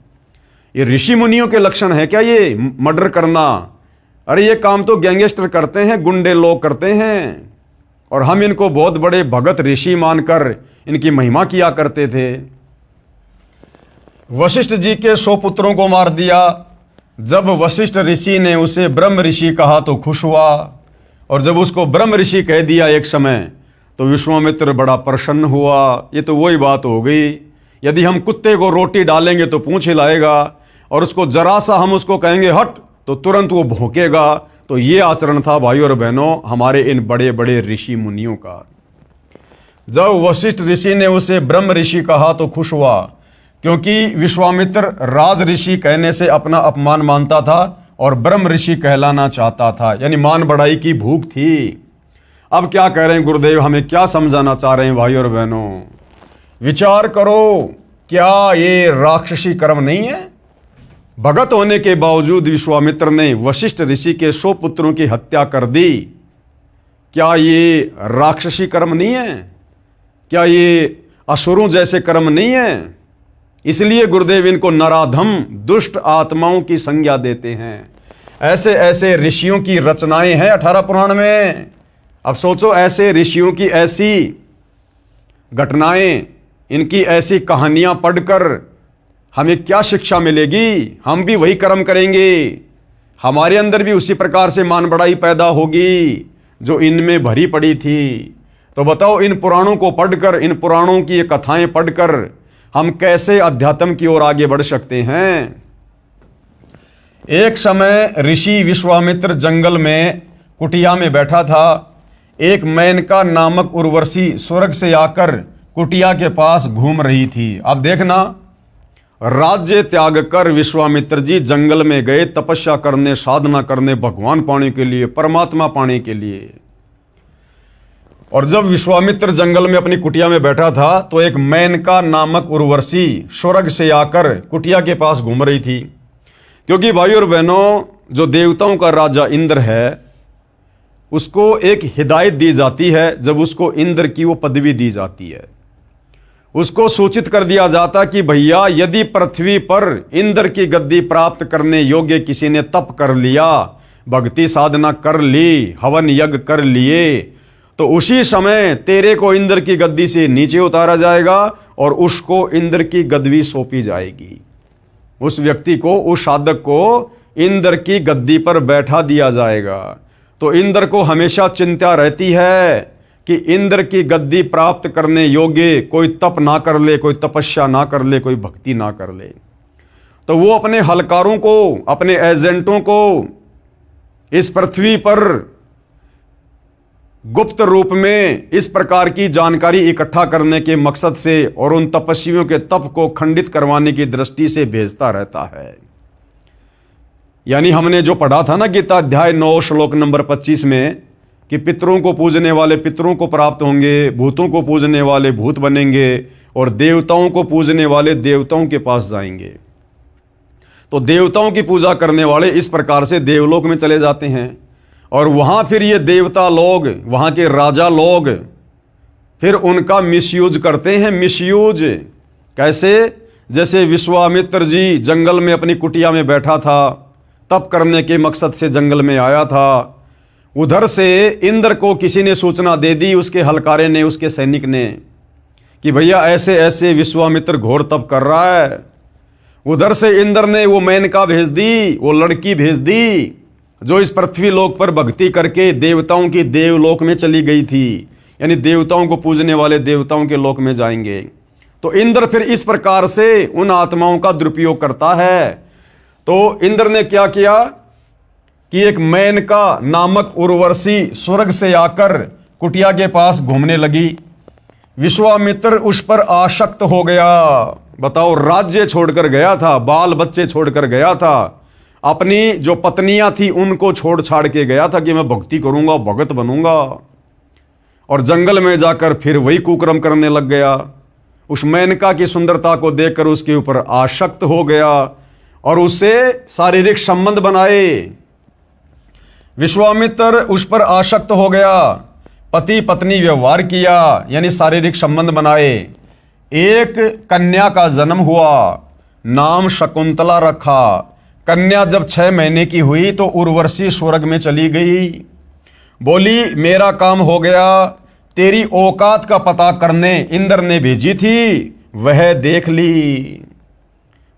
ये ऋषि मुनियों के लक्षण है क्या ये मर्डर करना? अरे ये काम तो गैंगस्टर करते हैं, गुंडे लोग करते हैं, और हम इनको बहुत बड़े भगत ऋषि मानकर इनकी महिमा किया करते थे। वशिष्ठ जी के 100 पुत्रों को मार दिया। जब वशिष्ठ ऋषि ने उसे ब्रह्म ऋषि कहा तो खुश हुआ, और जब उसको ब्रह्म ऋषि कह दिया एक समय तो विश्वामित्र बड़ा प्रसन्न हुआ। ये तो वही बात हो गई, यदि हम कुत्ते को रोटी डालेंगे तो पूंछ हिलाएगा, और उसको जरा सा हम उसको कहेंगे हट तो तुरंत वो भौंकेगा। तो ये आचरण था भाई और बहनों हमारे इन बड़े बड़े ऋषि मुनियों का। जब वशिष्ठ ऋषि ने उसे ब्रह्म ऋषि कहा तो खुश हुआ, क्योंकि विश्वामित्र राज ऋषि कहने से अपना अपमान मानता था और ब्रह्म ऋषि कहलाना चाहता था, यानी मान बढ़ाई की भूख थी। अब क्या कह रहे हैं गुरुदेव, हमें क्या समझाना चाह रहे हैं भाई और बहनों? विचार करो, क्या ये राक्षसी कर्म नहीं है? भगत होने के बावजूद विश्वामित्र ने वशिष्ठ ऋषि के 100 पुत्रों की हत्या कर दी। क्या ये राक्षसी कर्म नहीं है? क्या ये असुरों जैसे कर्म नहीं है? इसलिए गुरुदेव इनको नराधम दुष्ट आत्माओं की संज्ञा देते हैं। ऐसे ऐसे ऋषियों की रचनाएं हैं 18 पुराण में। अब सोचो, ऐसे ऋषियों की ऐसी घटनाएं, इनकी ऐसी कहानियां पढ़कर हमें क्या शिक्षा मिलेगी? हम भी वही कर्म करेंगे, हमारे अंदर भी उसी प्रकार से मान बढ़ाई पैदा होगी जो इनमें भरी पड़ी थी। तो बताओ, इन पुराणों को पढ़कर, इन पुराणों की ये कथाएं पढ़कर हम कैसे अध्यात्म की ओर आगे बढ़ सकते हैं? एक समय ऋषि विश्वामित्र जंगल में कुटिया में बैठा था। एक मेनका नामक उर्वशी स्वर्ग से आकर कुटिया के पास घूम रही थी। अब देखना, राज्य त्याग कर विश्वामित्र जी जंगल में गए तपस्या करने, साधना करने, भगवान पाने के लिए, परमात्मा पाने के लिए। और जब विश्वामित्र जंगल में अपनी कुटिया में बैठा था तो एक मेनका नामक उर्वशी स्वर्ग से आकर कुटिया के पास घूम रही थी। क्योंकि भाई और बहनों, जो देवताओं का राजा इंद्र है उसको एक हिदायत दी जाती है जब उसको इंद्र की वो पदवी दी जाती है। उसको सूचित कर दिया जाता कि भैया यदि पृथ्वी पर इंद्र की गद्दी प्राप्त करने योग्य किसी ने तप कर लिया, भक्ति साधना कर ली, हवन यज्ञ कर लिए, तो उसी समय तेरे को इंद्र की गद्दी से नीचे उतारा जाएगा और उसको इंद्र की गद्दी सौंपी जाएगी। उस व्यक्ति को, उस साधक को इंद्र की गद्दी पर बैठा दिया जाएगा। तो इंद्र को हमेशा चिंता रहती है कि इंद्र की गद्दी प्राप्त करने योग्य कोई तप ना कर ले, कोई तपस्या ना कर ले, कोई भक्ति ना कर ले। तो वो अपने हलकारों को, अपने एजेंटों को इस पृथ्वी पर गुप्त रूप में इस प्रकार की जानकारी इकट्ठा करने के मकसद से और उन तपस्वियों के तप को खंडित करवाने की दृष्टि से भेजता रहता है। यानी हमने जो पढ़ा था ना गीता अध्याय 9 श्लोक नंबर 25 में कि पितरों को पूजने वाले पितरों को प्राप्त होंगे, भूतों को पूजने वाले भूत बनेंगे और देवताओं को पूजने वाले देवताओं के पास जाएंगे। तो देवताओं की पूजा करने वाले इस प्रकार से देवलोक में चले जाते हैं और वहाँ फिर ये देवता लोग, वहाँ के राजा लोग फिर उनका मिसयूज करते हैं। मिसयूज कैसे? जैसे विश्वामित्र जी जंगल में अपनी कुटिया में बैठा था, तप करने के मकसद से जंगल में आया था। उधर से इंद्र को किसी ने सूचना दे दी, उसके हलकारे ने, उसके सैनिक ने, कि भैया ऐसे ऐसे विश्वामित्र घोर तप कर रहा है। उधर से इंद्र ने वो मेनका भेज दी, वो लड़की भेज दी जो इस पृथ्वी लोक पर भक्ति करके देवताओं की देवलोक में चली गई थी, यानी देवताओं को पूजने वाले देवताओं के लोक में जाएंगे। तो इंद्र फिर इस प्रकार से उन आत्माओं का दुरुपयोग करता है। तो इंद्र ने क्या किया कि एक मेनका नामक उर्वशी स्वर्ग से आकर कुटिया के पास घूमने लगी। विश्वामित्र उस पर आसक्त हो गया। बताओ, राज्य छोड़कर गया था, बाल बच्चे छोड़कर गया था, अपनी जो पत्नियां थी उनको छोड़ छाड़ के गया था कि मैं भक्ति करूंगा, भगत बनूंगा, और जंगल में जाकर फिर वही कुकर्म करने लग गया। उस मेनका की सुंदरता को देखकर उसके ऊपर आसक्त हो गया और उससे शारीरिक संबंध बनाए। विश्वामित्र उस पर आसक्त हो गया, पति पत्नी व्यवहार किया, यानी शारीरिक संबंध बनाए। एक कन्या का जन्म हुआ, नाम शकुंतला रखा। कन्या जब 6 महीने की हुई तो उर्वशी स्वर्ग में चली गई। बोली मेरा काम हो गया, तेरी औकात का पता करने इंद्र ने भेजी थी, वह देख ली।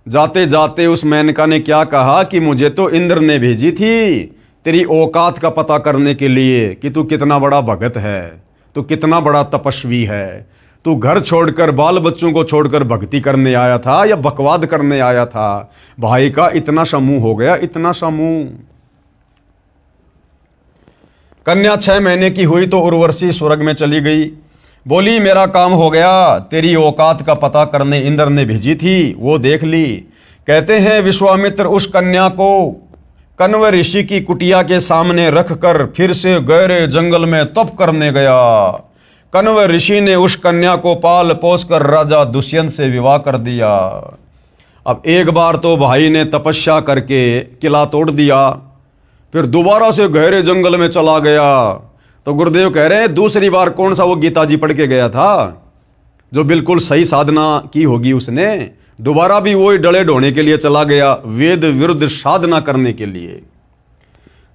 जाते जाते उस मेनका ने क्या कहा कि मुझे तो इंद्र ने भेजी थी तेरी औकात का पता करने के लिए कि तू कितना बड़ा भगत है, तू कितना बड़ा तपस्वी है, तू घर छोड़कर, बाल बच्चों को छोड़कर भक्ति करने आया था या बकवाद करने आया था। भाई का इतना समूह हो गया, इतना समूह। कन्या 6 महीने की हुई तो उर्वशी स्वर्ग में चली गई। बोली मेरा काम हो गया, तेरी औकात का पता करने इंद्र ने भेजी थी, वो देख ली। कहते हैं विश्वामित्र उस कन्या को कण्व ऋषि की कुटिया के सामने रखकर फिर से गहरे जंगल में तप करने गया। कण्व ऋषि ने उस कन्या को पाल पोस कर राजा दुष्यंत से विवाह कर दिया। अब एक बार तो भाई ने तपस्या करके किला तोड़ दिया, फिर दोबारा से गहरे जंगल में चला गया। तो गुरुदेव कह रहे हैं दूसरी बार कौन सा वो गीता जी पढ़ के गया था जो बिल्कुल सही साधना की होगी उसने, दोबारा भी वही डले ढोने के लिए चला गया, वेद विरुद्ध साधना करने के लिए।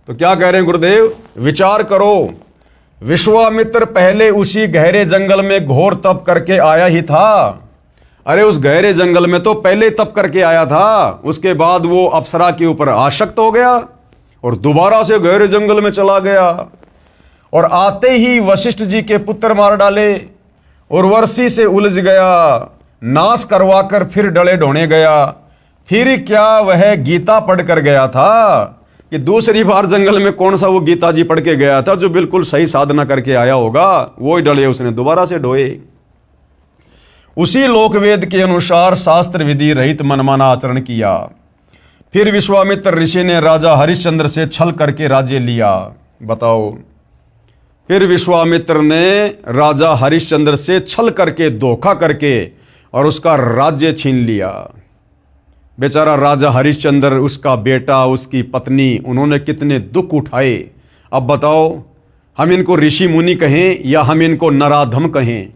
तो क्या कह रहे हैं गुरुदेव, विचार करो, विश्वामित्र पहले उसी गहरे जंगल में घोर तप करके आया ही था। अरे उस गहरे जंगल में तो पहले तप करके आया था, उसके बाद वो अप्सरा के ऊपर आसक्त हो गया और दोबारा से गहरे जंगल में चला गया और आते ही वशिष्ठ जी के पुत्र मार डाले, उर्वशी से उलझ गया, नाश करवाकर फिर डले ढोने गया। फिर क्या वह गीता पढ़ कर गया था कि दूसरी बार जंगल में कौन सा वो गीता जी पढ़ के गया था जो बिल्कुल सही साधना करके आया होगा, वो ही डले उसने दोबारा से ढोए। उसी लोकवेद के अनुसार शास्त्र विधि रहित मनमाना आचरण किया। फिर विश्वामित्र ऋषि ने राजा हरिश्चंद्र से छल करके राज्य लिया। बताओ, फिर विश्वामित्र ने राजा हरिश्चंद्र से छल करके, धोखा करके और उसका राज्य छीन लिया। बेचारा राजा हरिश्चंद्र, उसका बेटा, उसकी पत्नी, उन्होंने कितने दुख उठाए। अब बताओ, हम इनको ऋषि मुनि कहें या हम इनको नराधम कहें,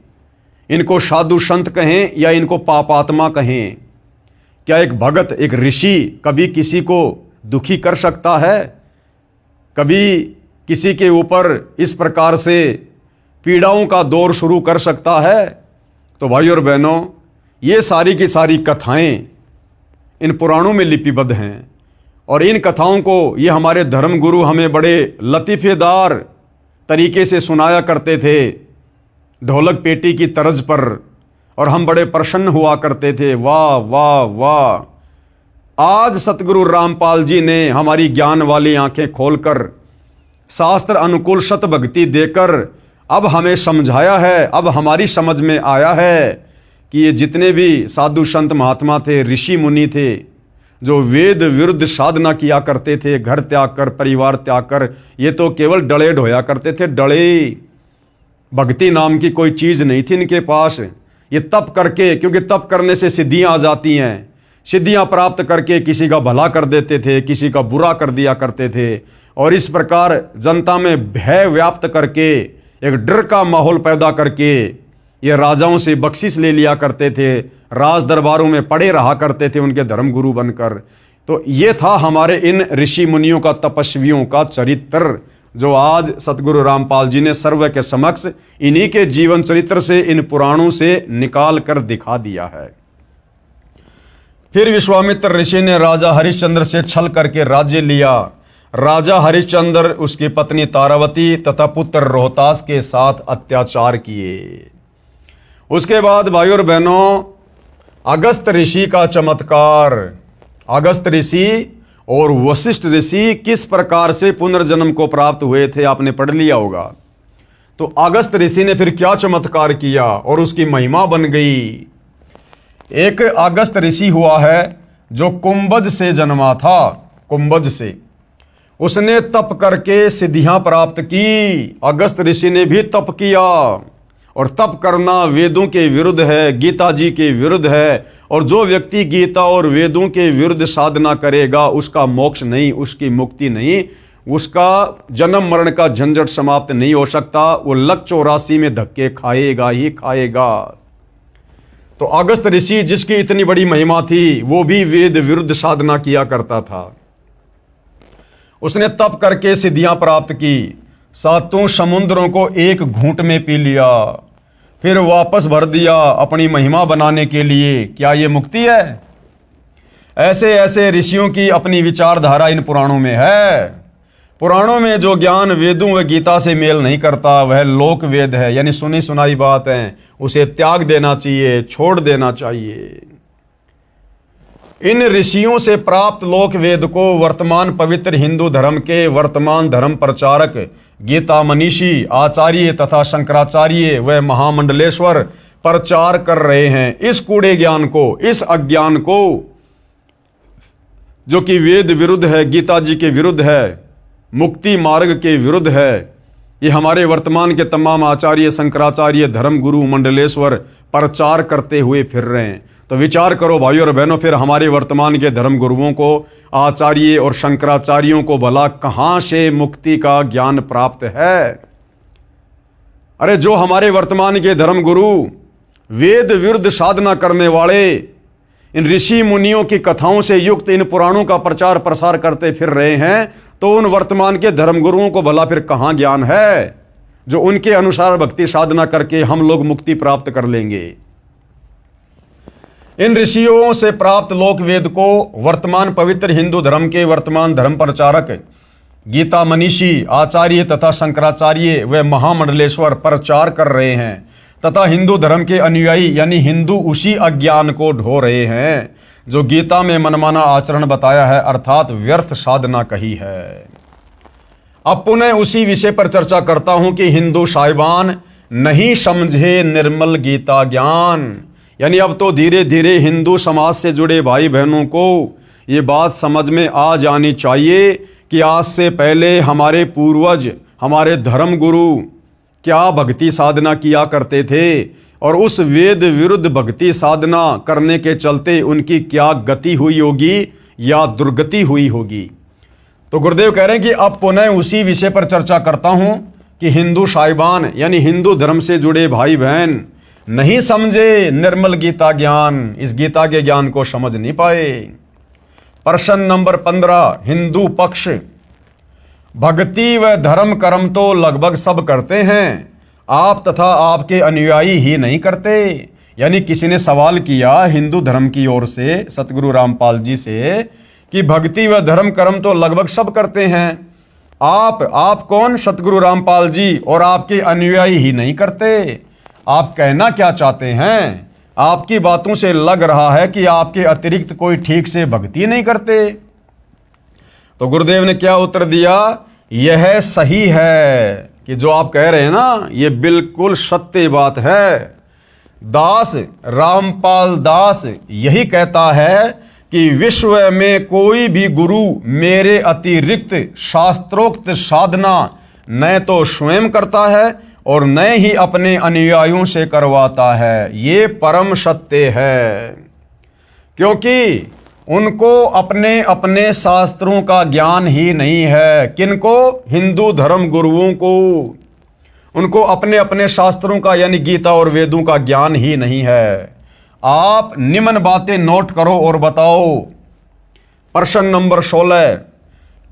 इनको साधु संत कहें या इनको पापात्मा कहें। क्या एक भगत, एक ऋषि कभी किसी को दुखी कर सकता है? कभी किसी के ऊपर इस प्रकार से पीड़ाओं का दौर शुरू कर सकता है? तो भाइयों और बहनों, ये सारी की सारी कथाएं इन पुराणों में लिपिबद्ध हैं और इन कथाओं को ये हमारे धर्म गुरु हमें बड़े लतीफ़ेदार तरीके से सुनाया करते थे, ढोलक पेटी की तर्ज पर, और हम बड़े प्रसन्न हुआ करते थे। वाह वाह वाह। आज सतगुरु रामपाल जी ने हमारी ज्ञान वाली आंखें खोलकर शास्त्र अनुकूल सत भक्ति देकर अब हमें समझाया है, अब हमारी समझ में आया है कि ये जितने भी साधु संत महात्मा थे, ऋषि मुनि थे, जो वेद विरुद्ध साधना किया करते थे, घर त्याग कर, परिवार त्याग कर, ये तो केवल डले ढोया करते थे, डले। भक्ति नाम की कोई चीज़ नहीं थी इनके पास। ये तप करके, क्योंकि तप करने से सिद्धियाँ आ जाती हैं, सिद्धियाँ प्राप्त करके किसी का भला कर देते थे, किसी का बुरा कर दिया करते थे, और इस प्रकार जनता में भय व्याप्त करके, एक डर का माहौल पैदा करके ये राजाओं से बख्शिश ले लिया करते थे, राज दरबारों में पड़े रहा करते थे उनके धर्म गुरु बनकर। तो ये था हमारे इन ऋषि मुनियों का, तपस्वियों का चरित्र, जो आज सतगुरु रामपाल जी ने सर्व के समक्ष इन्हीं के जीवन चरित्र से, इन पुराणों से निकाल कर दिखा दिया है। फिर विश्वामित्र ऋषि ने राजा हरिश्चंद्र से छल करके राज्य लिया। राजा हरिश्चंद्र, उसकी पत्नी तारावती तथा पुत्र रोहतास के साथ अत्याचार किए। उसके बाद भाइयों और बहनों, अगस्त ऋषि का चमत्कार। अगस्त ऋषि और वशिष्ठ ऋषि किस प्रकार से पुनर्जन्म को प्राप्त हुए थे, आपने पढ़ लिया होगा। तो अगस्त ऋषि ने फिर क्या चमत्कार किया और उसकी महिमा बन गई। एक अगस्त ऋषि हुआ है जो कुंभज से जन्मा था, कुंभज से। उसने तप करके सिद्धियां प्राप्त की। अगस्त ऋषि ने भी तप किया, और तप करना वेदों के विरुद्ध है, गीता जी के विरुद्ध है, और जो व्यक्ति गीता और वेदों के विरुद्ध साधना करेगा उसका मोक्ष नहीं, उसकी मुक्ति नहीं, उसका जन्म मरण का झंझट समाप्त नहीं हो सकता, वो लक 84 में धक्के खाएगा ही खाएगा। तो अगस्त ऋषि, जिसकी इतनी बड़ी महिमा थी, वो भी वेद विरुद्ध साधना किया करता था। उसने तप करके सिद्धियां प्राप्त की, 7 समुद्रों को एक घूंट में पी लिया, फिर वापस भर दिया अपनी महिमा बनाने के लिए। क्या ये मुक्ति है? ऐसे ऐसे ऋषियों की अपनी विचारधारा इन पुराणों में है। पुराणों में जो ज्ञान वेदों व गीता से मेल नहीं करता वह लोक वेद है, यानी सुनी सुनाई बात है, उसे त्याग देना चाहिए, छोड़ देना चाहिए। इन ऋषियों से प्राप्त लोक वेद को वर्तमान पवित्र हिंदू धर्म के वर्तमान धर्म प्रचारक, गीता मनीषी, आचार्य तथा शंकराचार्य व महामंडलेश्वर प्रचार कर रहे हैं। इस कूड़े ज्ञान को, इस अज्ञान को, जो कि वेद विरुद्ध है, गीता जी के विरुद्ध है, मुक्ति मार्ग के विरुद्ध है, ये हमारे वर्तमान के तमाम आचार्य, शंकराचार्य, धर्म गुरु, मंडलेश्वर प्रचार करते हुए फिर रहे हैं। तो विचार करो भाइयों और बहनों, फिर हमारे वर्तमान के धर्म गुरुओं को, आचार्य और शंकराचार्यों को भला कहां से मुक्ति का ज्ञान प्राप्त है? अरे जो हमारे वर्तमान के धर्म गुरु वेद विरुद्ध साधना करने वाले, इन ऋषि मुनियों की कथाओं से युक्त इन पुराणों का प्रचार प्रसार करते फिर रहे हैं, तो उन वर्तमान के धर्म गुरुओं को भला फिर कहां ज्ञान है जो उनके अनुसार भक्ति साधना करके हम लोग मुक्ति प्राप्त कर लेंगे। इन ऋषियों से प्राप्त लोक वेद को वर्तमान पवित्र हिंदू धर्म के वर्तमान धर्म प्रचारक, गीता मनीषी, आचार्य तथा शंकराचार्य व महामंडलेश्वर प्रचार कर रहे हैं, तथा हिंदू धर्म के अनुयायी यानी हिंदू उसी अज्ञान को ढो रहे हैं जो गीता में मनमाना आचरण बताया है, अर्थात व्यर्थ साधना कही है। अब पुनः उसी विषय पर चर्चा करता हूं कि हिंदू साहिबान नहीं समझे निर्मल गीता ज्ञान। यानी अब तो धीरे धीरे हिंदू समाज से जुड़े भाई बहनों को ये बात समझ में आ जानी चाहिए कि आज से पहले हमारे पूर्वज, हमारे धर्म गुरु क्या भक्ति साधना किया करते थे, और उस वेद विरुद्ध भक्ति साधना करने के चलते उनकी क्या गति हुई होगी या दुर्गति हुई होगी। तो गुरुदेव कह रहे हैं कि अब पुनः उसी विषय पर चर्चा करता हूं कि हिंदू साहिबान यानी हिंदू धर्म से जुड़े भाई बहन, नहीं समझे निर्मल गीता ज्ञान, इस गीता के ज्ञान को समझ नहीं पाए। प्रश्न नंबर 15, हिंदू पक्ष। भक्ति व धर्म कर्म तो लगभग सब करते हैं, आप तथा आपके अनुयायी ही नहीं करते। यानी किसी ने सवाल किया हिंदू धर्म की ओर से सतगुरु रामपाल जी से कि भक्ति व धर्म कर्म तो लगभग सब करते हैं, आप कौन? सतगुरु रामपाल जी, और आपके अनुयायी ही नहीं करते। आप कहना क्या चाहते हैं? आपकी बातों से लग रहा है कि आपके अतिरिक्त कोई ठीक से भक्ति नहीं करते। तो गुरुदेव ने क्या उत्तर दिया? यह सही है कि जो आप कह रहे हैं ना, ये बिल्कुल सत्य बात है। दास रामपाल दास यही कहता है कि विश्व में कोई भी गुरु मेरे अतिरिक्त शास्त्रोक्त साधना न तो स्वयं करता है और न ही अपने अनुयायियों से करवाता है। ये परम सत्य है, क्योंकि उनको अपने अपने शास्त्रों का ज्ञान ही नहीं है। किनको? हिंदू धर्म गुरुओं को। उनको अपने अपने शास्त्रों का यानी गीता और वेदों का ज्ञान ही नहीं है। आप निम्न बातें नोट करो और बताओ। प्रश्न नंबर 16,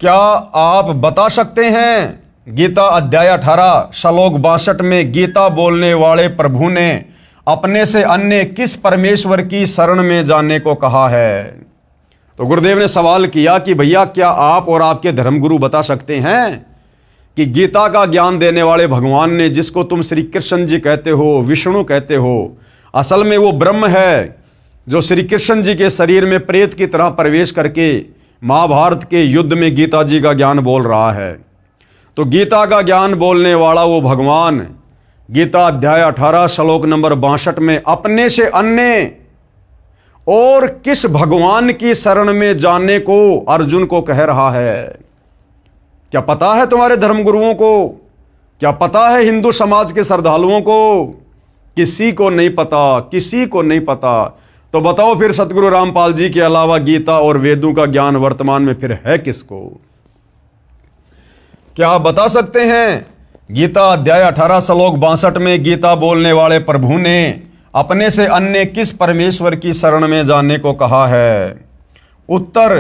क्या आप बता सकते हैं गीता अध्याय 18 श्लोक 62 में गीता बोलने वाले प्रभु ने अपने से अन्य किस परमेश्वर की शरण में जाने को कहा है? तो गुरुदेव ने सवाल किया कि भैया क्या आप और आपके धर्मगुरु बता सकते हैं कि गीता का ज्ञान देने वाले भगवान ने, जिसको तुम श्री कृष्ण जी कहते हो, विष्णु कहते हो, असल में वो ब्रह्म है जो श्री कृष्ण जी के शरीर में प्रेत की तरह प्रवेश करके महाभारत के युद्ध में गीता जी का ज्ञान बोल रहा है। तो गीता का ज्ञान बोलने वाला वो भगवान गीता अध्याय 18 श्लोक नंबर 62 में अपने से अन्य और किस भगवान की शरण में जाने को अर्जुन को कह रहा है? क्या पता है तुम्हारे धर्मगुरुओं को? क्या पता है हिंदू समाज के श्रद्धालुओं को? किसी को नहीं पता, किसी को नहीं पता। तो बताओ फिर सतगुरु रामपाल जी के अलावा गीता और वेदों का ज्ञान वर्तमान में फिर है किसको? क्या आप बता सकते हैं गीता अध्याय 18 श्लोक 62 में गीता बोलने वाले प्रभु ने अपने से अन्य किस परमेश्वर की शरण में जाने को कहा है? उत्तर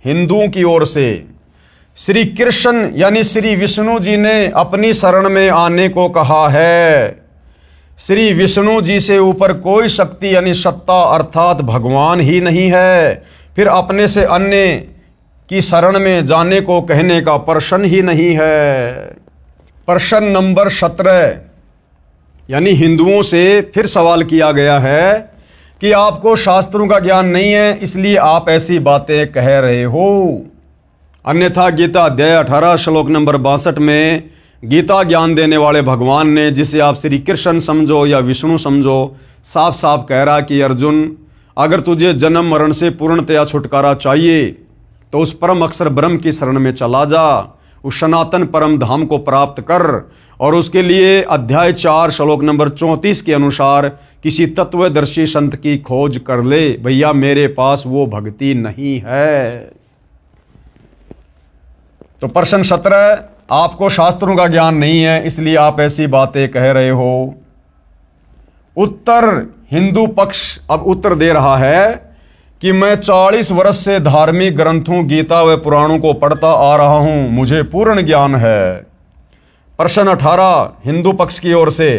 हिंदुओं की ओर से श्री कृष्ण यानी श्री विष्णु जी ने अपनी शरण में आने को कहा है। श्री विष्णु जी से ऊपर कोई शक्ति यानी सत्ता अर्थात भगवान ही नहीं है। फिर अपने से अन्य की शरण में जाने को कहने का प्रश्न ही नहीं है। प्रश्न नंबर 17 यानी हिंदुओं से फिर सवाल किया गया है कि आपको शास्त्रों का ज्ञान नहीं है, इसलिए आप ऐसी बातें कह रहे हो। अन्यथा गीता अध्याय 18 श्लोक नंबर 62 में गीता ज्ञान देने वाले भगवान ने, जिसे आप श्री कृष्ण समझो या विष्णु समझो, साफ साफ कह रहा कि अर्जुन, अगर तुझे जन्म मरण से पूर्णतया छुटकारा चाहिए तो उस परम अक्षर ब्रह्म की शरण में चला जा, उस सनातन परम धाम को प्राप्त कर और उसके लिए अध्याय 4 श्लोक नंबर 34 के अनुसार किसी तत्वदर्शी संत की खोज कर ले। भैया मेरे पास वो भक्ति नहीं है। तो प्रश्न 17, आपको शास्त्रों का ज्ञान नहीं है इसलिए आप ऐसी बातें कह रहे हो। उत्तर हिंदू पक्ष अब उत्तर दे रहा है कि मैं 40 वर्ष से धार्मिक ग्रंथों गीता व पुराणों को पढ़ता आ रहा हूं, मुझे पूर्ण ज्ञान है। प्रश्न 18 हिंदू पक्ष की ओर से,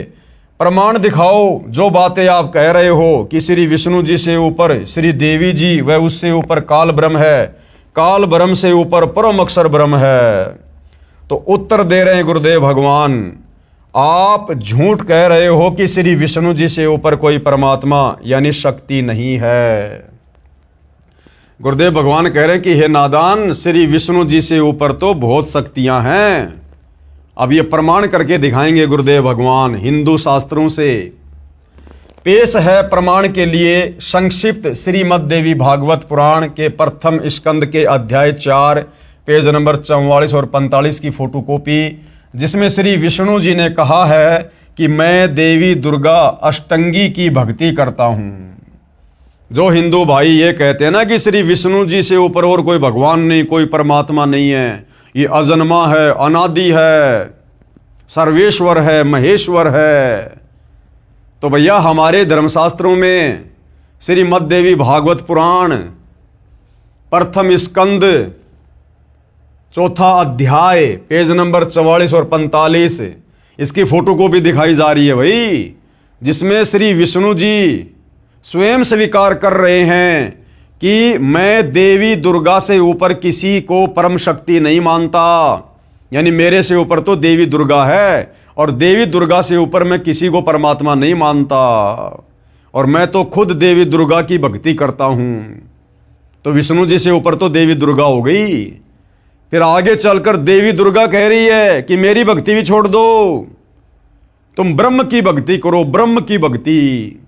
प्रमाण दिखाओ जो बातें आप कह रहे हो कि श्री विष्णु जी से ऊपर श्री देवी जी व उससे ऊपर काल ब्रह्म है, काल ब्रह्म से ऊपर परम अक्षर ब्रह्म है। तो उत्तर दे रहे हैं गुरुदेव भगवान, आप झूठ कह रहे हो कि श्री विष्णु जी से ऊपर कोई परमात्मा यानी शक्ति नहीं है। गुरुदेव भगवान कह रहे हैं कि हे नादान, श्री विष्णु जी से ऊपर तो बहुत शक्तियां हैं। अब ये प्रमाण करके दिखाएंगे गुरुदेव भगवान हिंदू शास्त्रों से। पेश है प्रमाण के लिए संक्षिप्त श्रीमद् देवी भागवत पुराण के प्रथम स्कंद के अध्याय 4 पेज नंबर 44 और 45 की फोटोकॉपी, जिसमें श्री विष्णु जी ने कहा है कि मैं देवी दुर्गा अष्टंगी की भक्ति करता हूं। जो हिंदू भाई ये कहते हैं ना कि श्री विष्णु जी से ऊपर और कोई भगवान नहीं, कोई परमात्मा नहीं है, ये अजन्मा है, अनादि है, सर्वेश्वर है, महेश्वर है, तो भैया हमारे धर्मशास्त्रों में श्रीमद् देवी भागवत पुराण प्रथम स्कंद चौथा अध्याय पेज नंबर 44 और 45 इसकी फोटो कॉपी दिखाई जा रही है भाई, जिसमें श्री विष्णु जी स्वयं स्वीकार कर रहे हैं कि मैं देवी दुर्गा से ऊपर किसी को परम शक्ति नहीं मानता। यानी मेरे से ऊपर तो देवी दुर्गा है और देवी दुर्गा से ऊपर मैं किसी को परमात्मा नहीं मानता, और मैं तो खुद देवी दुर्गा की भक्ति करता हूं। तो विष्णु जी से ऊपर तो देवी दुर्गा हो गई। फिर आगे चलकर देवी दुर्गा कह रही है कि मेरी भक्ति भी छोड़ दो, तुम ब्रह्म की भक्ति करो, ब्रह्म की भक्ति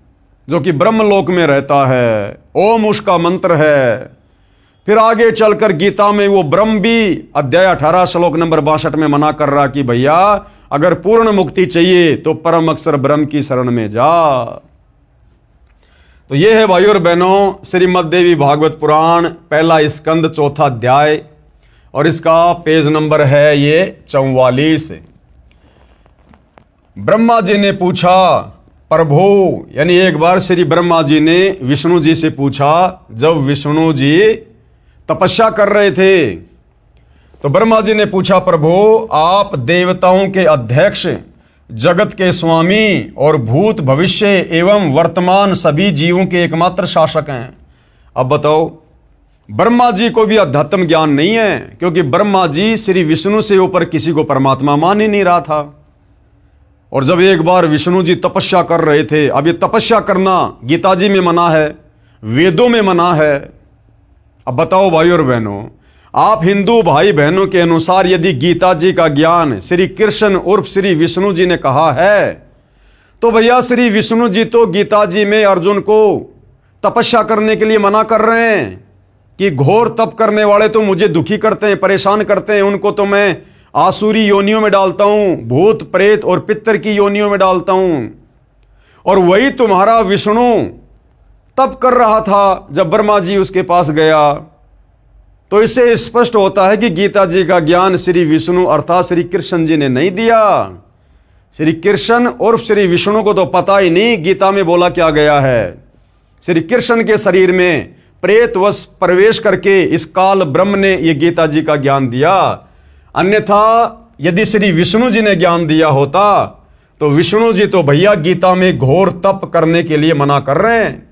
जो कि ब्रह्मलोक में रहता है, ओम उसका मंत्र है। फिर आगे चलकर गीता में वो ब्रह्म भी अध्याय 18 श्लोक नंबर 62 में मना कर रहा कि भैया अगर पूर्ण मुक्ति चाहिए तो परम अक्षर ब्रह्म की शरण में जा। तो ये है भाइयों और बहनों श्रीमद् देवी भागवत पुराण पहला स्कंद चौथा अध्याय, और इसका पेज नंबर है ये 44। ब्रह्मा जी ने पूछा प्रभु, यानी एक बार श्री ब्रह्मा जी ने विष्णु जी से पूछा, जब विष्णु जी तपस्या कर रहे थे तो ब्रह्मा जी ने पूछा प्रभु आप देवताओं के अध्यक्ष, जगत के स्वामी और भूत भविष्य एवं वर्तमान सभी जीवों के एकमात्र शासक हैं। अब बताओ, ब्रह्मा जी को भी अध्यात्म ज्ञान नहीं है, क्योंकि ब्रह्मा जी श्री विष्णु से ऊपर किसी को परमात्मा मान ही नहीं रहा था। और जब एक बार विष्णु जी तपस्या कर रहे थे, अब ये तपस्या करना गीता जी में मना है, वेदों में मना है। अब बताओ भाई और बहनों, आप हिंदू भाई बहनों के अनुसार यदि गीता जी का ज्ञान श्री कृष्ण उर्फ श्री विष्णु जी ने कहा है, तो भैया श्री विष्णु जी तो गीता जी में अर्जुन को तपस्या करने के लिए मना कर रहे हैं कि घोर तप करने वाले तो मुझे दुखी करते हैं, परेशान करते हैं, उनको तो मैं आसुरी योनियों में डालता हूं, भूत प्रेत और पितर की योनियों में डालता हूं। और वही तुम्हारा विष्णु तप कर रहा था जब ब्रह्मा जी उसके पास गया। तो इससे स्पष्ट होता है कि गीता जी का ज्ञान श्री विष्णु अर्थात श्री कृष्ण जी ने नहीं दिया। श्री कृष्ण और श्री विष्णु को तो पता ही नहीं गीता में बोला क्या गया है। श्री कृष्ण के शरीर में प्रेतवश प्रवेश करके इस काल ब्रह्म ने यह गीता जी का ज्ञान दिया। अन्यथा यदि श्री विष्णु जी ने ज्ञान दिया होता तो विष्णु जी तो भैया गीता में घोर तप करने के लिए मना कर रहे हैं।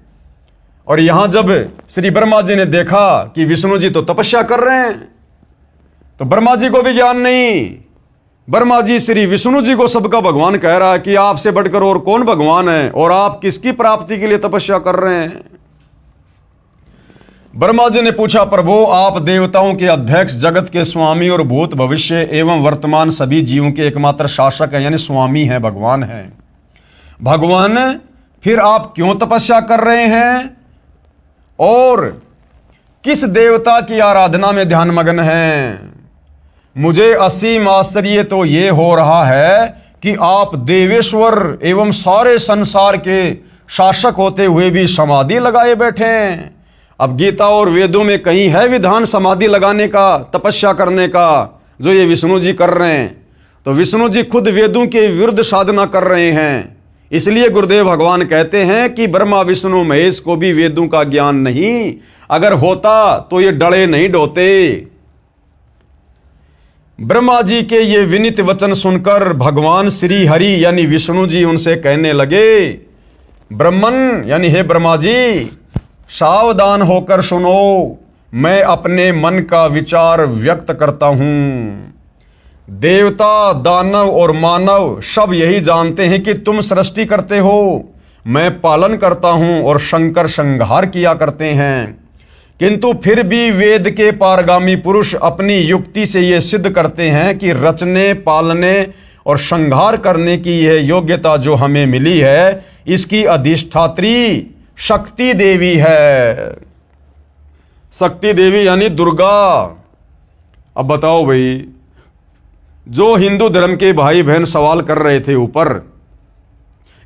और यहां जब श्री ब्रह्मा जी ने देखा कि विष्णु जी तो तपस्या कर रहे हैं, तो ब्रह्मा जी को भी ज्ञान नहीं। ब्रह्मा जी श्री विष्णु जी को सबका भगवान कह रहा है कि आपसे बढ़कर और कौन भगवान है और आप किसकी प्राप्ति के लिए तपस्या कर रहे हैं। ब्रह्मा जी ने पूछा प्रभु आप देवताओं के अध्यक्ष, जगत के स्वामी और भूत भविष्य एवं वर्तमान सभी जीवों के एकमात्र शासक हैं, यानी स्वामी हैं, भगवान हैं। भगवान फिर आप क्यों तपस्या कर रहे हैं और किस देवता की आराधना में ध्यान मग्न हैं? मुझे असीम आश्चर्य तो ये हो रहा है कि आप देवेश्वर एवं सारे संसार के शासक होते हुए भी समाधि लगाए बैठे हैं। अब गीता और वेदों में कहीं है विधान समाधि लगाने का, तपस्या करने का, जो ये विष्णु जी कर रहे हैं? तो विष्णु जी खुद वेदों के विरुद्ध साधना कर रहे हैं। इसलिए गुरुदेव भगवान कहते हैं कि ब्रह्मा विष्णु महेश को भी वेदों का ज्ञान नहीं, अगर होता तो ये डरे नहीं डोते। ब्रह्मा जी के ये विनीत वचन सुनकर भगवान श्री हरि यानी विष्णु जी उनसे कहने लगे, ब्रह्मन यानी हे ब्रह्मा जी सावधान होकर सुनो, मैं अपने मन का विचार व्यक्त करता हूं। देवता, दानव और मानव सब यही जानते हैं कि तुम सृष्टि करते हो, मैं पालन करता हूं और शंकर संहार किया करते हैं। किंतु फिर भी वेद के पारगामी पुरुष अपनी युक्ति से ये सिद्ध करते हैं कि रचने, पालने और संहार करने की यह योग्यता जो हमें मिली है, इसकी अधिष्ठात्री शक्ति देवी है। शक्ति देवी यानी दुर्गा। अब बताओ भाई, जो हिंदू धर्म के भाई बहन सवाल कर रहे थे ऊपर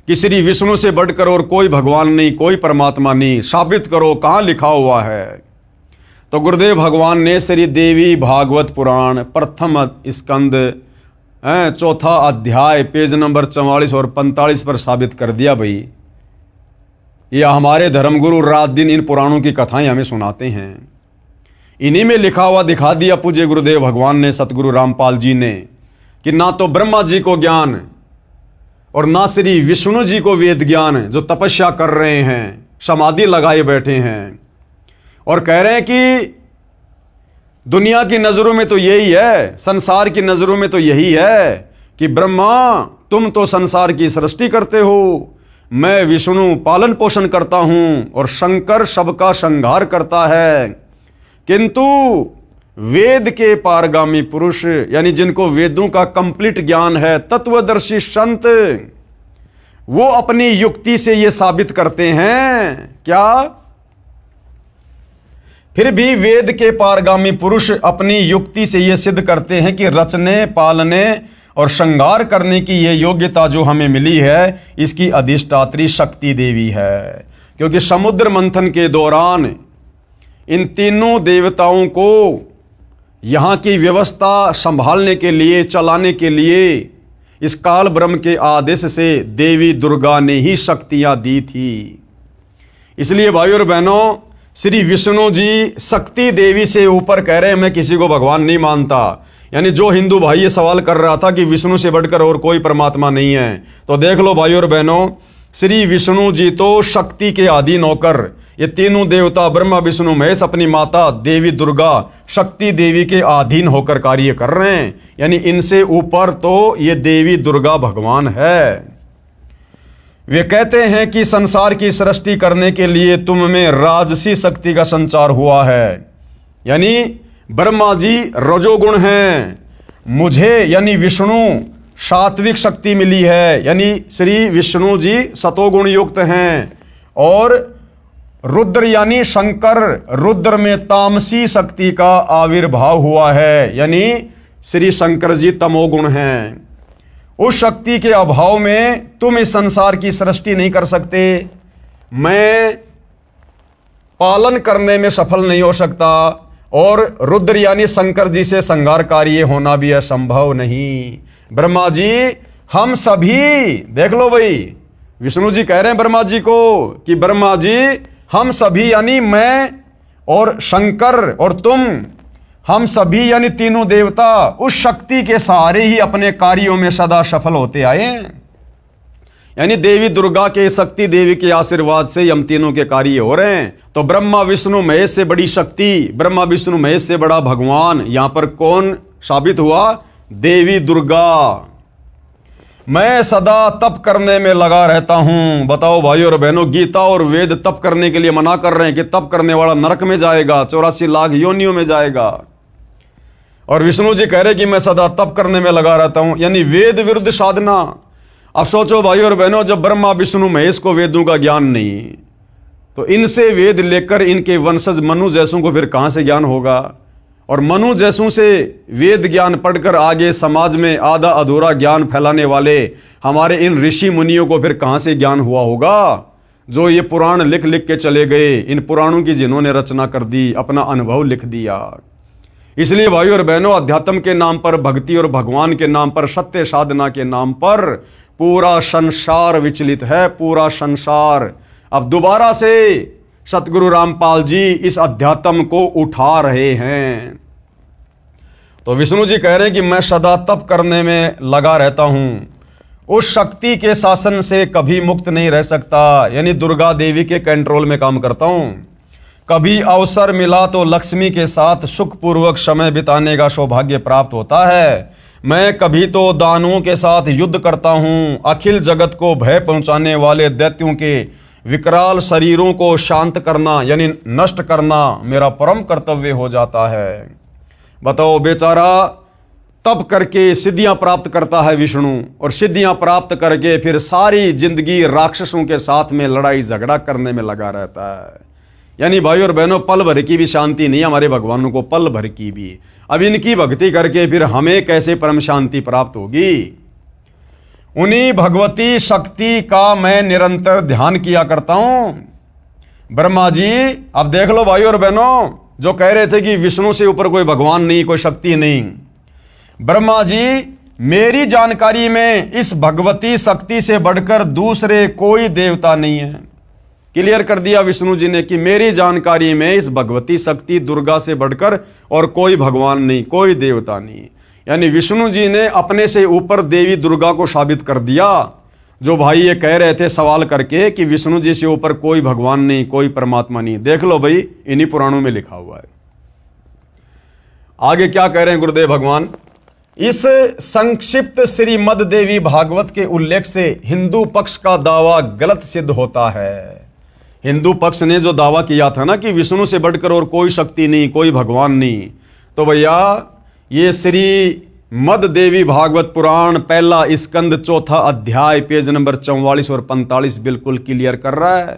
कि श्री विष्णु से बढ़कर और कोई भगवान नहीं, कोई परमात्मा नहीं, साबित करो, कहाँ लिखा हुआ है? तो गुरुदेव भगवान ने श्री देवी भागवत पुराण प्रथम स्कंद चौथा अध्याय पेज नंबर 44 और 45 पर साबित कर दिया भाई। ये हमारे धर्मगुरु रात दिन इन पुराणों की कथाएं हमें सुनाते हैं। इन्हीं में लिखा हुआ दिखा दिया पूज्य गुरुदेव भगवान ने, सतगुरु रामपाल जी ने, कि ना तो ब्रह्मा जी को ज्ञान और ना श्री विष्णु जी को वेद ज्ञान, जो तपस्या कर रहे हैं, समाधि लगाए बैठे हैं और कह रहे हैं कि दुनिया की नजरों में तो यही है, संसार की नजरों में तो यही है कि ब्रह्मा तुम तो संसार की सृष्टि करते हो, मैं विष्णु पालन पोषण करता हूं और शंकर सबका संहार करता है। किंतु वेद के पारगामी पुरुष, यानी जिनको वेदों का कंप्लीट ज्ञान है, तत्वदर्शी संत, वो अपनी युक्ति से ये साबित करते हैं क्या? फिर भी वेद के पारगामी पुरुष अपनी युक्ति से ये सिद्ध करते हैं कि रचने, पालने और श्रृंगार करने की ये योग्यता जो हमें मिली है, इसकी अधिष्ठात्री शक्ति देवी है। क्योंकि समुद्र मंथन के दौरान इन तीनों देवताओं को यहाँ की व्यवस्था संभालने के लिए, चलाने के लिए इस काल ब्रह्म के आदेश से देवी दुर्गा ने ही शक्तियाँ दी थी। इसलिए भाइयों और बहनों, श्री विष्णु जी शक्ति देवी से ऊपर कह रहे हैं मैं किसी को भगवान नहीं मानता। यानी जो हिंदू भाई ये सवाल कर रहा था कि विष्णु से बढ़कर और कोई परमात्मा नहीं है, तो देख लो भाइयों और बहनों, श्री विष्णु जी तो शक्ति के अधीन होकर, ये तीनों देवता ब्रह्मा विष्णु महेश अपनी माता देवी दुर्गा शक्ति देवी के अधीन होकर कार्य कर रहे हैं। यानी इनसे ऊपर तो ये देवी दुर्गा भगवान है। वे कहते हैं कि संसार की सृष्टि करने के लिए तुम में राजसी शक्ति का संचार हुआ है। यानी ब्रह्मा जी रजोगुण हैं, मुझे यानी विष्णु सात्विक शक्ति मिली है, यानी श्री विष्णु जी सतोगुण युक्त हैं, और रुद्र यानी शंकर, रुद्र में तामसी शक्ति का आविर्भाव हुआ है, यानी श्री शंकर जी तमोगुण हैं। उस शक्ति के अभाव में तुम इस संसार की सृष्टि नहीं कर सकते, मैं पालन करने में सफल नहीं हो सकता, और रुद्र यानी शंकर जी से संहार कार्य होना भी असंभव नहीं। ब्रह्मा जी हम सभी, देख लो भाई, विष्णु जी कह रहे हैं ब्रह्मा जी को कि ब्रह्मा जी हम सभी यानी मैं और शंकर और तुम, हम सभी यानी तीनों देवता उस शक्ति के सहारे ही अपने कार्यों में सदा सफल होते आए हैं। यानी देवी दुर्गा के, शक्ति देवी के आशीर्वाद से हम तीनों के कार्य हो रहे हैं। तो ब्रह्मा विष्णु महेश से बड़ी शक्ति, ब्रह्मा विष्णु महेश से बड़ा भगवान यहां पर कौन साबित हुआ? देवी दुर्गा। मैं सदा तप करने में लगा रहता हूं। बताओ भाइयों और बहनों, गीता और वेद तप करने के लिए मना कर रहे हैं कि तप करने वाला नरक में जाएगा, 84 लाख योनियों में जाएगा। और विष्णु जी कह रहे कि मैं सदा तप करने में लगा रहता हूं, यानी वेद विरुद्ध साधना। अब सोचो भाइयों और बहनों, जब ब्रह्मा विष्णु महेश को वेदों का ज्ञान नहीं, तो इनसे वेद लेकर इनके वंशज मनु जैसों को फिर कहां से ज्ञान होगा? और मनु जैसों से वेद ज्ञान पढ़कर आगे समाज में आधा अधूरा ज्ञान फैलाने वाले हमारे इन ऋषि मुनियों को फिर कहां से ज्ञान हुआ होगा? जो ये पुराण लिख लिख के चले गए, इन पुराणों की जिन्होंने रचना कर दी, अपना अनुभव लिख दिया। इसलिए भाइयों और बहनों, अध्यात्म के नाम पर, भक्ति और भगवान के नाम पर, सत्य साधना के नाम पर पूरा संसार विचलित है, पूरा संसार। अब दोबारा से सतगुरु रामपाल जी इस अध्यात्म को उठा रहे हैं। तो विष्णु जी कह रहे हैं कि मैं सदा तप करने में लगा रहता हूं, उस शक्ति के शासन से कभी मुक्त नहीं रह सकता, यानी दुर्गा देवी के कंट्रोल में काम करता हूं। कभी अवसर मिला तो लक्ष्मी के साथ सुखपूर्वक समय बिताने का सौभाग्य प्राप्त होता है। मैं कभी तो दानवों के साथ युद्ध करता हूं। अखिल जगत को भय पहुंचाने वाले दैत्यों के विकराल शरीरों को शांत करना यानी नष्ट करना मेरा परम कर्तव्य हो जाता है। बताओ, बेचारा तप करके सिद्धियां प्राप्त करता है विष्णु, और सिद्धियां प्राप्त करके फिर सारी जिंदगी राक्षसों के साथ में लड़ाई झगड़ा करने में लगा रहता है। यानी भाई और बहनों, पल भर की भी शांति नहीं हमारे भगवानों को, पल भर की भी। अब इनकी भक्ति करके फिर हमें कैसे परम शांति प्राप्त होगी? उन्हीं भगवती शक्ति का मैं निरंतर ध्यान किया करता हूं। ब्रह्मा जी, अब देख लो भाइयों और बहनों, जो कह रहे थे कि विष्णु से ऊपर कोई भगवान नहीं, कोई शक्ति नहीं, ब्रह्मा जी मेरी जानकारी में इस भगवती शक्ति से बढ़कर दूसरे कोई देवता नहीं है। क्लियर कर दिया विष्णु जी ने कि मेरी जानकारी में इस भगवती शक्ति दुर्गा से बढ़कर और कोई भगवान नहीं, कोई देवता नहीं। यानी विष्णु जी ने अपने से ऊपर देवी दुर्गा को साबित कर दिया। जो भाई ये कह रहे थे सवाल करके कि विष्णु जी से ऊपर कोई भगवान नहीं, कोई परमात्मा नहीं, देख लो भाई, इन्हीं पुराणों में लिखा हुआ है। आगे क्या कह रहे हैं गुरुदेव भगवान, इस संक्षिप्त श्रीमद देवी भागवत के उल्लेख से हिंदू पक्ष का दावा गलत सिद्ध होता है। हिंदू पक्ष ने जो दावा किया था ना कि विष्णु से बढ़कर और कोई शक्ति नहीं, कोई भगवान नहीं, तो भैया ये श्री मद देवी भागवत पुराण पहला स्कंद चौथा अध्याय पेज नंबर 44 और 45 बिल्कुल क्लियर कर रहा है।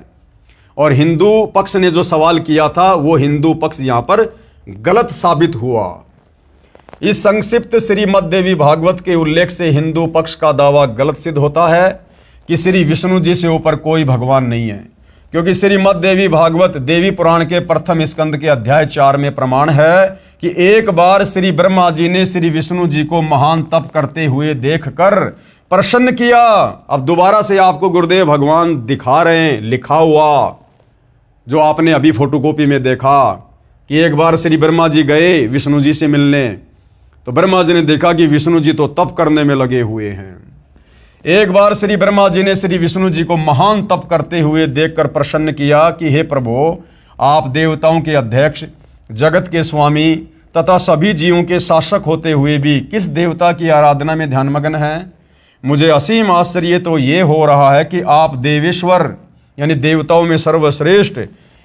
और हिंदू पक्ष ने जो सवाल किया था वो हिंदू पक्ष यहां पर गलत साबित हुआ। इस संक्षिप्त श्रीमद देवी भागवत के उल्लेख से हिंदू पक्ष का दावा गलत सिद्ध होता है कि श्री विष्णु जी से ऊपर कोई भगवान नहीं है, क्योंकि श्रीमद देवी भागवत देवी पुराण के प्रथम स्कंद के अध्याय 4 में प्रमाण है कि एक बार श्री ब्रह्मा जी ने श्री विष्णु जी को महान तप करते हुए देखकर प्रसन्न किया। अब दोबारा से आपको गुरुदेव भगवान दिखा रहे हैं लिखा हुआ, जो आपने अभी फोटोकॉपी में देखा कि एक बार श्री ब्रह्मा जी गए विष्णु जी से मिलने, तो ब्रह्मा जी ने देखा कि विष्णु जी तो तप करने में लगे हुए हैं। एक बार श्री ब्रह्मा जी ने श्री विष्णु जी को महान तप करते हुए देखकर प्रसन्न किया कि हे प्रभु, आप देवताओं के अध्यक्ष, जगत के स्वामी तथा सभी जीवों के शासक होते हुए भी किस देवता की आराधना में ध्यानमग्न हैं। मुझे असीम आश्चर्य तो ये हो रहा है कि आप देवेश्वर यानी देवताओं में सर्वश्रेष्ठ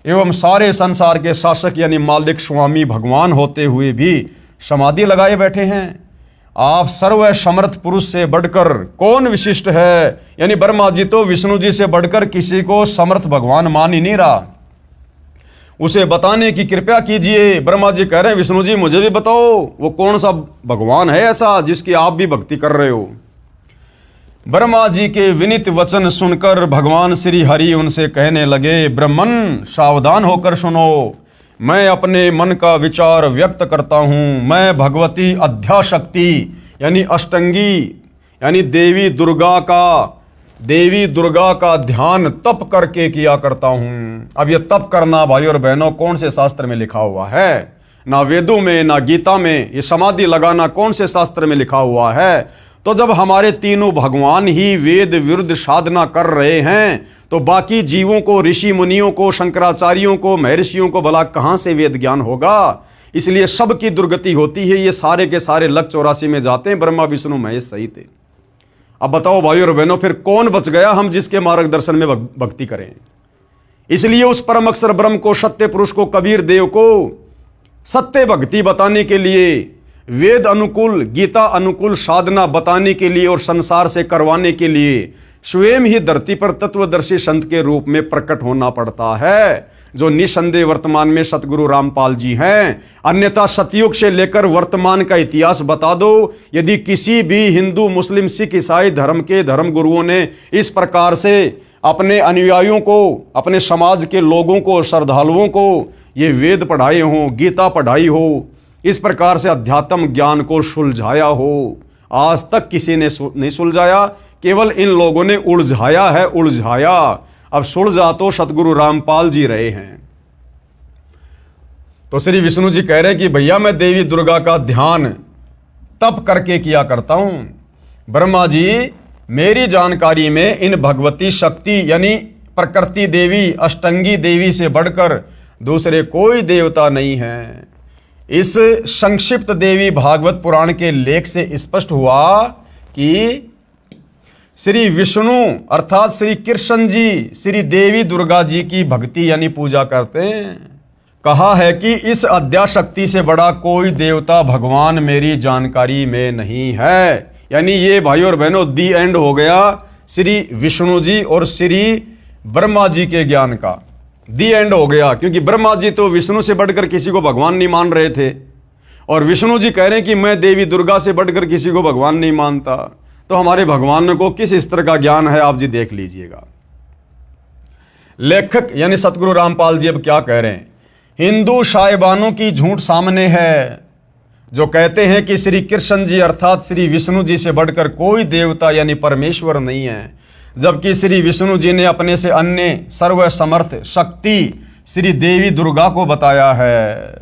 एवं सारे संसार के शासक यानी मालिक स्वामी भगवान होते हुए भी समाधि लगाए बैठे हैं। आप सर्व समर्थ पुरुष से बढ़कर कौन विशिष्ट है। यानी ब्रह्मा जी तो विष्णु जी से बढ़कर किसी को समर्थ भगवान मान ही नहीं रहा, उसे बताने की कृपया कीजिए। ब्रह्मा जी कह रहे हैं विष्णु जी मुझे भी बताओ वो कौन सा भगवान है ऐसा जिसकी आप भी भक्ति कर रहे हो। ब्रह्मा जी के विनीत वचन सुनकर भगवान श्री हरि उनसे कहने लगे, ब्रह्मन सावधान होकर सुनो, मैं अपने मन का विचार व्यक्त करता हूं। मैं भगवती अध्याशक्ति यानी अष्टंगी यानी देवी दुर्गा का ध्यान तप करके किया करता हूं। अब यह तप करना भाई और बहनों कौन से शास्त्र में लिखा हुआ है? ना वेदों में ना गीता में। ये समाधि लगाना कौन से शास्त्र में लिखा हुआ है? तो जब हमारे तीनों भगवान ही वेद विरुद्ध साधना कर रहे हैं तो बाकी जीवों को, ऋषि मुनियों को, शंकराचार्यों को, महर्षियों को भला कहां से वेद ज्ञान होगा? इसलिए सबकी दुर्गति होती है। ये सारे के सारे लक 84 में जाते हैं, ब्रह्मा विष्णु महेश सहित। अब बताओ भाई और बहनों, फिर कौन बच गया हम जिसके मार्गदर्शन में भक्ति करें? इसलिए उस परम अक्षर ब्रह्म को, सत्य पुरुष को, कबीर देव को सत्य भक्ति बताने के लिए, वेद अनुकूल, गीता अनुकूल साधना बताने के लिए और संसार से करवाने के लिए स्वयं ही धरती पर तत्वदर्शी संत के रूप में प्रकट होना पड़ता है, जो निसंदेह वर्तमान में सतगुरु रामपाल जी हैं। अन्यथा सतयुग से लेकर वर्तमान का इतिहास बता दो, यदि किसी भी हिंदू, मुस्लिम, सिख, ईसाई धर्म के धर्म गुरुओं ने इस प्रकार से अपने अनुयायियों को, अपने समाज के लोगों को, श्रद्धालुओं को ये वेद पढ़ाए हों, गीता पढ़ाई हो, इस प्रकार से अध्यात्म ज्ञान को सुलझाया हो, आज तक किसी ने नहीं सुलझाया। केवल इन लोगों ने उलझाया है, उलझाया। अब सुलझा तो सतगुरु रामपाल जी रहे हैं। तो श्री विष्णु जी कह रहे हैं कि भैया मैं देवी दुर्गा का ध्यान तप करके किया करता हूं। ब्रह्मा जी, मेरी जानकारी में इन भगवती शक्ति यानी प्रकृति देवी, अष्टंगी देवी से बढ़कर दूसरे कोई देवता नहीं है। इस संक्षिप्त देवी भागवत पुराण के लेख से स्पष्ट हुआ कि श्री विष्णु अर्थात श्री कृष्ण जी श्री देवी दुर्गा जी की भक्ति यानी पूजा करते हैं। कहा है कि इस अध्याशक्ति से बड़ा कोई देवता भगवान मेरी जानकारी में नहीं है। यानी ये भाई और बहनों दी एंड हो गया श्री विष्णु जी और श्री ब्रह्मा जी के ज्ञान का। दी एंड हो गया, क्योंकि ब्रह्मा जी तो विष्णु से बढ़कर किसी को भगवान नहीं मान रहे थे और विष्णु जी कह रहे हैं कि मैं देवी दुर्गा से बढ़कर किसी को भगवान नहीं मानता। तो हमारे भगवान को किस स्तर का ज्ञान है आप जी देख लीजिएगा। लेखक यानी सतगुरु रामपाल जी अब क्या कह रहे हैं? हिंदू साहिबानों की झूठ सामने है। जो कहते हैं कि श्री कृष्ण जी अर्थात श्री विष्णु जी से बढ़कर कोई देवता यानी परमेश्वर नहीं है, जबकि श्री विष्णु जी ने अपने से अन्य सर्वसमर्थ शक्ति श्री देवी दुर्गा को बताया है।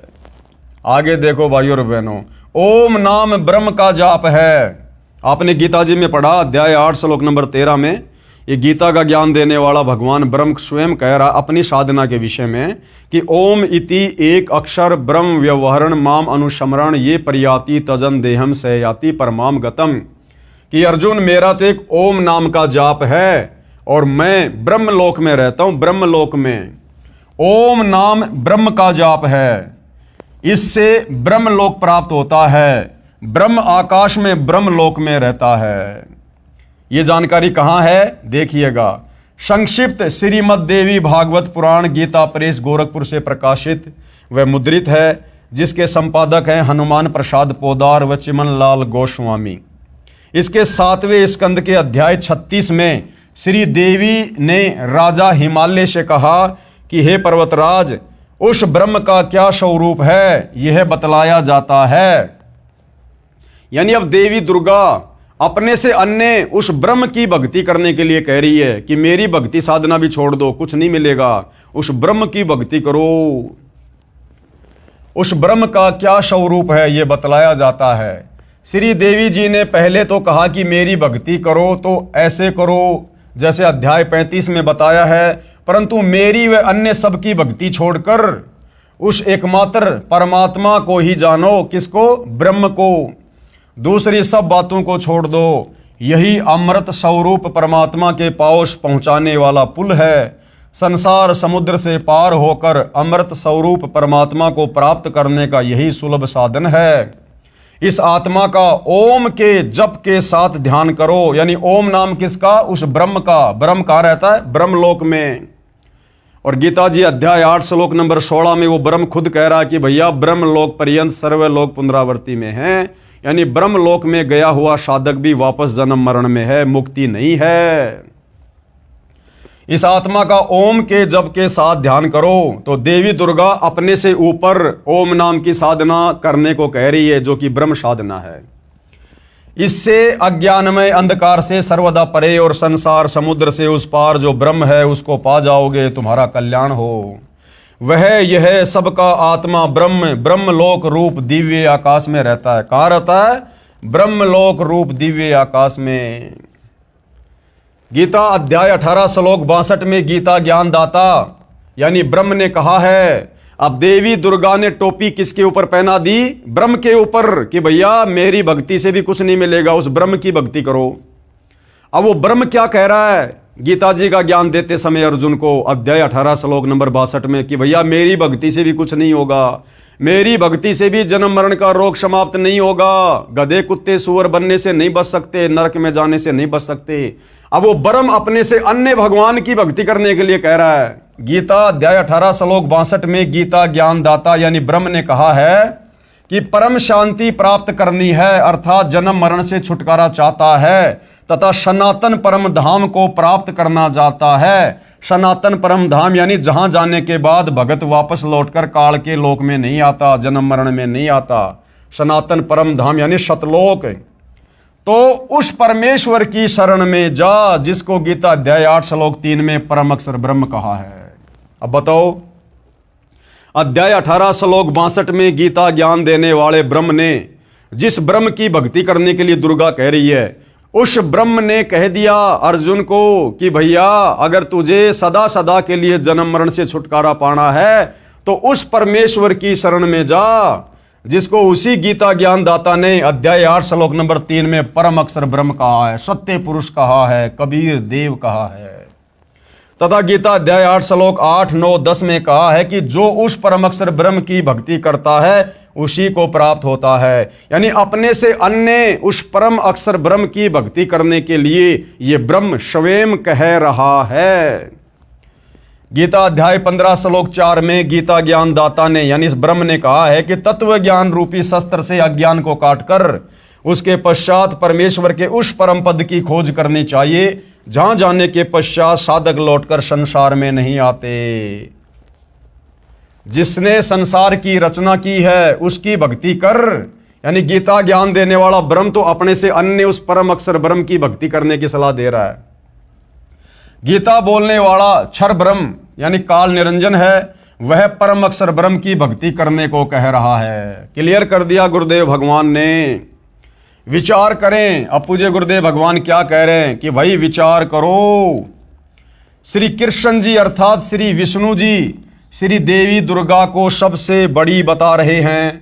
आगे देखो भाइयों और बहनों, ओम नाम ब्रह्म का जाप है। आपने गीता जी में पढ़ा, अध्याय 8 श्लोक नंबर 13 में, ये गीता का ज्ञान देने वाला भगवान ब्रह्म स्वयं कह रहा अपनी साधना के विषय में कि ओम इति एक अक्षर ब्रह्म व्यवहरण माम अनुस्मरण ये परियाति तजन देहम से याति परमाम गतम, कि अर्जुन मेरा तो एक ओम नाम का जाप है और मैं ब्रह्मलोक में रहता हूं। ब्रह्मलोक में ओम नाम ब्रह्म का जाप है, इससे ब्रह्मलोक प्राप्त होता है। ब्रह्म आकाश में ब्रह्मलोक में रहता है। ये जानकारी कहाँ है देखिएगा, संक्षिप्त श्रीमद् देवी भागवत पुराण गीता प्रेस गोरखपुर से प्रकाशित व मुद्रित है, जिसके संपादक हैं हनुमान प्रसाद पोदार व चिमन लाल गोस्वामी। इसके 7वें स्कंद के अध्याय 36 में श्री देवी ने राजा हिमालय से कहा कि हे पर्वतराज, उस ब्रह्म का क्या स्वरूप है यह बतलाया जाता है। यानी अब देवी दुर्गा अपने से अन्य उस ब्रह्म की भक्ति करने के लिए कह रही है कि मेरी भक्ति साधना भी छोड़ दो, कुछ नहीं मिलेगा, उस ब्रह्म की भक्ति करो। उस ब्रह्म का क्या स्वरूप है यह बतलाया जाता है। श्री देवी जी ने पहले तो कहा कि मेरी भक्ति करो तो ऐसे करो जैसे अध्याय 35 में बताया है, परंतु मेरी व अन्य सबकी भक्ति छोड़कर उस एकमात्र परमात्मा को ही जानो। किसको? ब्रह्म को। दूसरी सब बातों को छोड़ दो। यही अमृत स्वरूप परमात्मा के पास पहुंचाने वाला पुल है। संसार समुद्र से पार होकर अमृत स्वरूप परमात्मा को प्राप्त करने का यही सुलभ साधन है। इस आत्मा का ओम के जप के साथ ध्यान करो। यानी ओम नाम किसका? उस ब्रह्म का। ब्रह्म कहाँ रहता है? ब्रह्मलोक में। और गीता जी अध्याय 8 श्लोक नंबर 16 में वो ब्रह्म खुद कह रहा है कि भैया ब्रह्मलोक पर्यंत सर्वलोक पुनरावृत्ति में है। यानी ब्रह्मलोक में गया हुआ साधक भी वापस जन्म मरण में है, मुक्ति नहीं है। इस आत्मा का ओम के जप के साथ ध्यान करो। तो देवी दुर्गा अपने से ऊपर ओम नाम की साधना करने को कह रही है, जो कि ब्रह्म साधना है। इससे अज्ञानमय अंधकार से सर्वदा परे और संसार समुद्र से उस पार जो ब्रह्म है उसको पा जाओगे, तुम्हारा कल्याण हो। वह यह सबका आत्मा ब्रह्म ब्रह्मलोक रूप दिव्य आकाश में रहता है। कहाँ रहता है? ब्रह्मलोक रूप दिव्य आकाश में। गीता अध्याय 18 श्लोक 62 में गीता ज्ञान दाता यानी ब्रह्म ने कहा है। अब देवी दुर्गा ने टोपी किसके ऊपर पहना दी? ब्रह्म के ऊपर, कि भैया मेरी भक्ति से भी कुछ नहीं मिलेगा, उस ब्रह्म की भक्ति करो। अब वो ब्रह्म क्या कह रहा है गीता जी का ज्ञान देते समय अर्जुन को अध्याय 18 श्लोक नंबर 62 में कि भैया मेरी भक्ति से भी कुछ नहीं होगा, मेरी भक्ति से भी जन्म मरण का रोग समाप्त नहीं होगा, गधे कुत्ते सुअर बनने से नहीं बच सकते, नरक में जाने से नहीं बच सकते। अब वो ब्रह्म अपने से अन्य भगवान की भक्ति करने के लिए कह रहा है। गीता अध्याय 18 श्लोक 62 में गीता ज्ञान दाता यानी ब्रह्म ने कहा है कि परम शांति प्राप्त करनी है, अर्थात जन्म मरण से छुटकारा चाहता है तथा सनातन परम धाम को प्राप्त करना चाहता है। सनातन परम धाम यानी जहां जाने के बाद भगत वापस लौटकर काल के लोक में नहीं आता, जन्म मरण में नहीं आता। सनातन परम धाम यानी सतलोक। तो उस परमेश्वर की शरण में जा जिसको गीता अध्याय 8 श्लोक 3 में परम अक्षर ब्रह्म कहा है। अब बताओ, अध्याय 18 श्लोक 62 में गीता ज्ञान देने वाले ब्रह्म ने जिस ब्रह्म की भक्ति करने के लिए दुर्गा कह रही है, उस ब्रह्म ने कह दिया अर्जुन को कि भैया अगर तुझे सदा सदा के लिए जन्म मरण से छुटकारा पाना है तो उस परमेश्वर की शरण में जा जिसको उसी गीता ज्ञान दाता ने अध्याय 8 श्लोक नंबर 3 में परम अक्षर ब्रह्म कहा है, सत्य पुरुष कहा है, कबीर देव कहा है। तथा गीता अध्याय 8 श्लोक 8, 9, 10 में कहा है कि जो उस परम अक्षर ब्रह्म की भक्ति करता है उसी को प्राप्त होता है। यानी अपने से अन्य उस परम अक्षर ब्रह्म की भक्ति करने के लिए ये ब्रह्म स्वयं कह रहा है। गीता अध्याय 15 श्लोक 4 में गीता ज्ञान दाता ने यानी इस ब्रह्म ने कहा है कि तत्व ज्ञान रूपी शस्त्र से अज्ञान को काटकर उसके पश्चात परमेश्वर के उस परम पद की खोज करनी चाहिए जहां जाने के पश्चात साधक लौटकर संसार में नहीं आते। जिसने संसार की रचना की है उसकी भक्ति कर, यानी गीता ज्ञान देने वाला ब्रह्म तो अपने से अन्य उस परम अक्षर ब्रह्म की भक्ति करने की सलाह दे रहा है। गीता बोलने वाला क्षर ब्रह्म यानी काल निरंजन है, वह परम अक्षर ब्रह्म की भक्ति करने को कह रहा है। क्लियर कर दिया गुरुदेव भगवान ने। विचार करें, अब पूज्य गुरुदेव भगवान क्या कह रहे हैं कि भाई विचार करो। श्री कृष्ण जी अर्थात श्री विष्णु जी श्री देवी दुर्गा को सबसे बड़ी बता रहे हैं।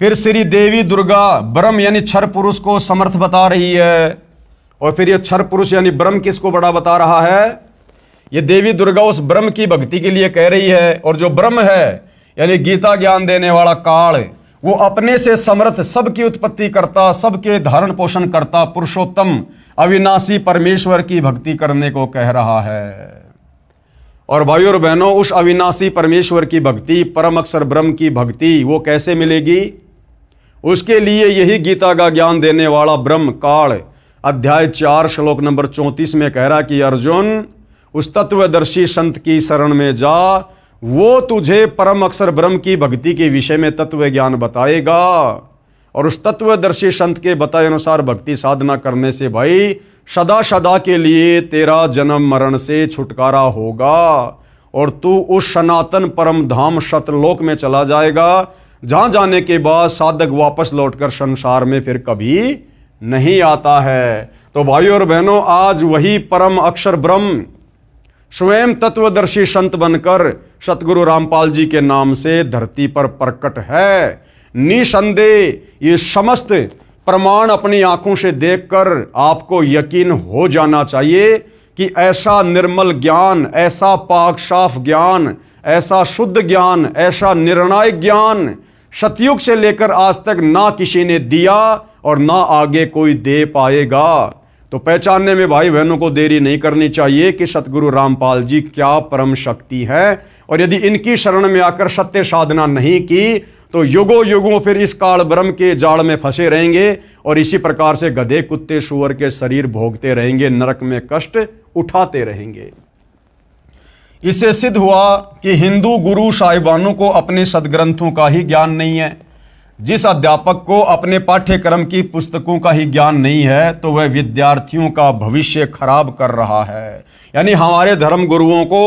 फिर श्री देवी दुर्गा ब्रह्म यानी क्षर पुरुष को समर्थ बता रही है, और फिर ये क्षर पुरुष यानी ब्रह्म किसको बड़ा बता रहा है? ये देवी दुर्गा उस ब्रह्म की भक्ति के लिए कह रही है। और जो ब्रह्म है यानी गीता ज्ञान देने वाला काल, वो अपने से समर्थ, सबकी उत्पत्ति करता, सबके धारण पोषण करता पुरुषोत्तम अविनाशी परमेश्वर की भक्ति करने को कह रहा है। और भाइयों और बहनों, उस अविनाशी परमेश्वर की भक्ति, परम अक्षर ब्रह्म की भक्ति वो कैसे मिलेगी? उसके लिए यही गीता का ज्ञान देने वाला ब्रह्म काल अध्याय 4 श्लोक नंबर 34 में कह रहा कि अर्जुन, उस तत्वदर्शी संत की शरण में जा, वो तुझे परम अक्षर ब्रह्म की भक्ति के विषय में तत्व ज्ञान बताएगा। और उस तत्वदर्शी संत के बताए अनुसार भक्ति साधना करने से भाई सदा सदा के लिए तेरा जन्म मरण से छुटकारा होगा, और तू उस सनातन परम धाम सतलोक में चला जाएगा, जहां जाने के बाद साधक वापस लौटकर संसार में फिर कभी नहीं आता है। तो भाइयों और बहनों, आज वही परम अक्षर ब्रह्म स्वयं तत्वदर्शी संत बनकर सतगुरु रामपाल जी के नाम से धरती पर प्रकट है। निसंदेह ये समस्त प्रमाण अपनी आंखों से देखकर आपको यकीन हो जाना चाहिए कि ऐसा निर्मल ज्ञान, ऐसा पाक साफ ज्ञान, ऐसा शुद्ध ज्ञान, ऐसा निर्णायक ज्ञान सतयुग से लेकर आज तक ना किसी ने दिया और ना आगे कोई दे पाएगा। तो पहचानने में भाई बहनों को देरी नहीं करनी चाहिए कि सतगुरु रामपाल जी क्या परम शक्ति है। और यदि इनकी शरण में आकर सत्य साधना नहीं की तो युगों युगों फिर इस काल ब्रह्म के जाल में फंसे रहेंगे, और इसी प्रकार से गधे कुत्ते सुअर के शरीर भोगते रहेंगे, नरक में कष्ट उठाते रहेंगे। इससे सिद्ध हुआ कि हिंदू गुरु साहिबानों को अपने सदग्रंथों का ही ज्ञान नहीं है। जिस अध्यापक को अपने पाठ्यक्रम की पुस्तकों का ही ज्ञान नहीं है तो वह विद्यार्थियों का भविष्य खराब कर रहा है। यानी हमारे धर्म गुरुओं को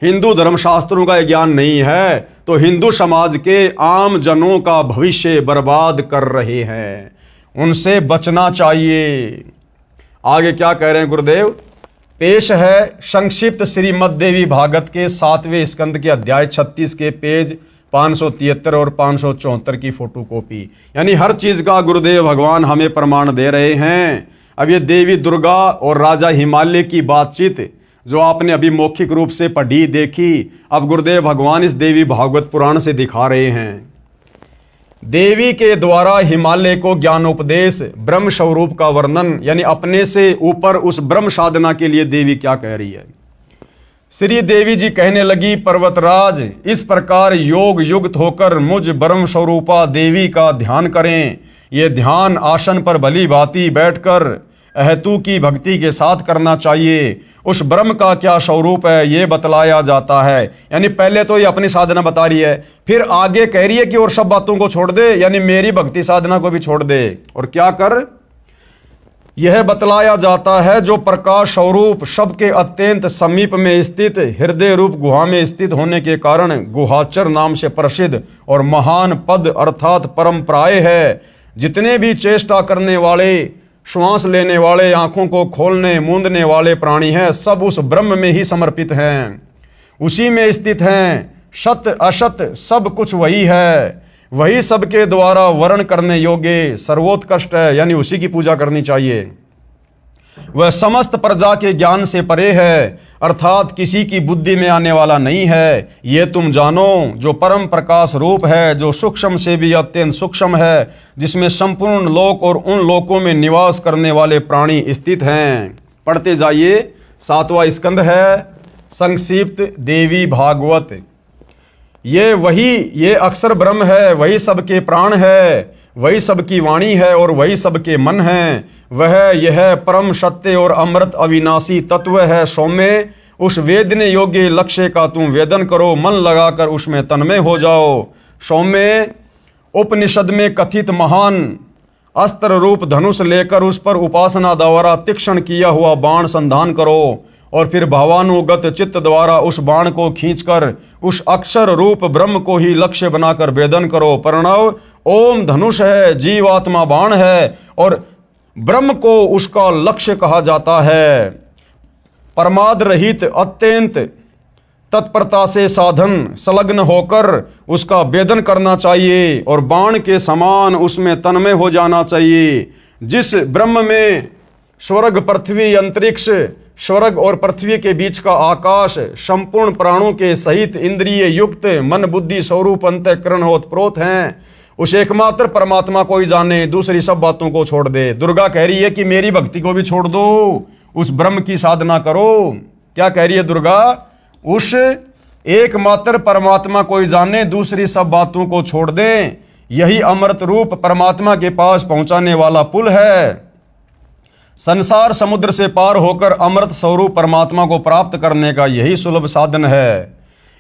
हिंदू धर्मशास्त्रों का ज्ञान नहीं है तो हिंदू समाज के आम जनों का भविष्य बर्बाद कर रहे हैं, उनसे बचना चाहिए। आगे क्या कह रहे हैं गुरुदेव? पेश है संक्षिप्त श्रीमद् देवी भागवत के 7वें स्कंद के अध्याय 36 के पेज 573 और 574 की फोटोकॉपी। यानी हर चीज का गुरुदेव भगवान हमें प्रमाण दे रहे हैं। अब ये देवी दुर्गा और राजा हिमालय की बातचीत जो आपने अभी मौखिक रूप से पढ़ी देखी, अब गुरुदेव भगवान इस देवी भागवत पुराण से दिखा रहे हैं। देवी के द्वारा हिमालय को ज्ञानोपदेश, ब्रह्म स्वरूप का वर्णन, यानी अपने से ऊपर उस ब्रह्म साधना के लिए देवी क्या कह रही है। श्री देवी जी कहने लगी, पर्वतराज, इस प्रकार योग युक्त होकर मुझ ब्रह्म स्वरूपा देवी का ध्यान करें। ये ध्यान आसन पर भली भांति बैठकर अहेतु की भक्ति के साथ करना चाहिए। उस ब्रह्म का क्या स्वरूप है ये बतलाया जाता है। यानी पहले तो ये अपनी साधना बता रही है, फिर आगे कह रही है कि और सब बातों को छोड़ दे, यानी मेरी भक्ति साधना को भी छोड़ दे। और क्या कर? यह बतलाया जाता है जो प्रकाश स्वरूप सबके अत्यंत समीप में स्थित हृदय रूप गुहा में स्थित होने के कारण गुहाचर नाम से प्रसिद्ध और महान पद अर्थात परंपराएं है। जितने भी चेष्टा करने वाले, श्वास लेने वाले, आंखों को खोलने मूंदने वाले प्राणी हैं, सब उस ब्रह्म में ही समर्पित हैं, उसी में स्थित हैं। सत असत सब कुछ वही है, वही सबके द्वारा वर्ण करने योग्य सर्वोत्कृष्ट है, यानी उसी की पूजा करनी चाहिए। वह समस्त प्रजा के ज्ञान से परे है, अर्थात किसी की बुद्धि में आने वाला नहीं है। ये तुम जानो, जो परम प्रकाश रूप है, जो सूक्ष्म से भी अत्यंत सूक्ष्म है, जिसमें संपूर्ण लोक और उन लोकों में निवास करने वाले प्राणी स्थित हैं। पढ़ते जाइए। 7वां स्कंद है संक्षिप्त देवी भागवत। ये अक्षर ब्रह्म है, वही सबके प्राण है, वही सबकी वाणी है और वही सबके मन है। वह यह परम सत्य और अमृत अविनाशी तत्व है। सौम्य, उस वेदने योग्य लक्ष्य का तुम वेदन करो, मन लगाकर उसमें तन्मय हो जाओ। सौम्य, उपनिषद में कथित महान अस्त्र रूप धनुष लेकर उस पर उपासना द्वारा तीक्ष्ण किया हुआ बाण संधान करो और फिर भावानुगत चित्त द्वारा उस बाण को खींचकर उस अक्षर रूप ब्रह्म को ही लक्ष्य बनाकर वेदन करो। प्रणव ओम धनुष है, जीवात्मा बाण है और ब्रह्म को उसका लक्ष्य कहा जाता है। परमाद रहित अत्यंत तत्परता से साधन संलग्न होकर उसका वेदन करना चाहिए और बाण के समान उसमें तन्मय हो जाना चाहिए। जिस ब्रह्म में स्वर्ग पृथ्वी अंतरिक्ष, स्वर्ग और पृथ्वी के बीच का आकाश संपूर्ण प्राणों के सहित इंद्रिय युक्त मन बुद्धि स्वरूप अंतःकरण ओतप्रोत हैं, उस एकमात्र परमात्मा को ही जाने, दूसरी सब बातों को छोड़ दे। दुर्गा कह रही है कि मेरी भक्ति को भी छोड़ दो, उस ब्रह्म की साधना करो। क्या कह रही है दुर्गा? उस एकमात्र परमात्मा को ही जाने, दूसरी सब बातों को छोड़ दे। यही अमृत रूप परमात्मा के पास पहुंचाने वाला पुल है। संसार समुद्र से पार होकर अमृत स्वरूप परमात्मा को प्राप्त करने का यही सुलभ साधन है।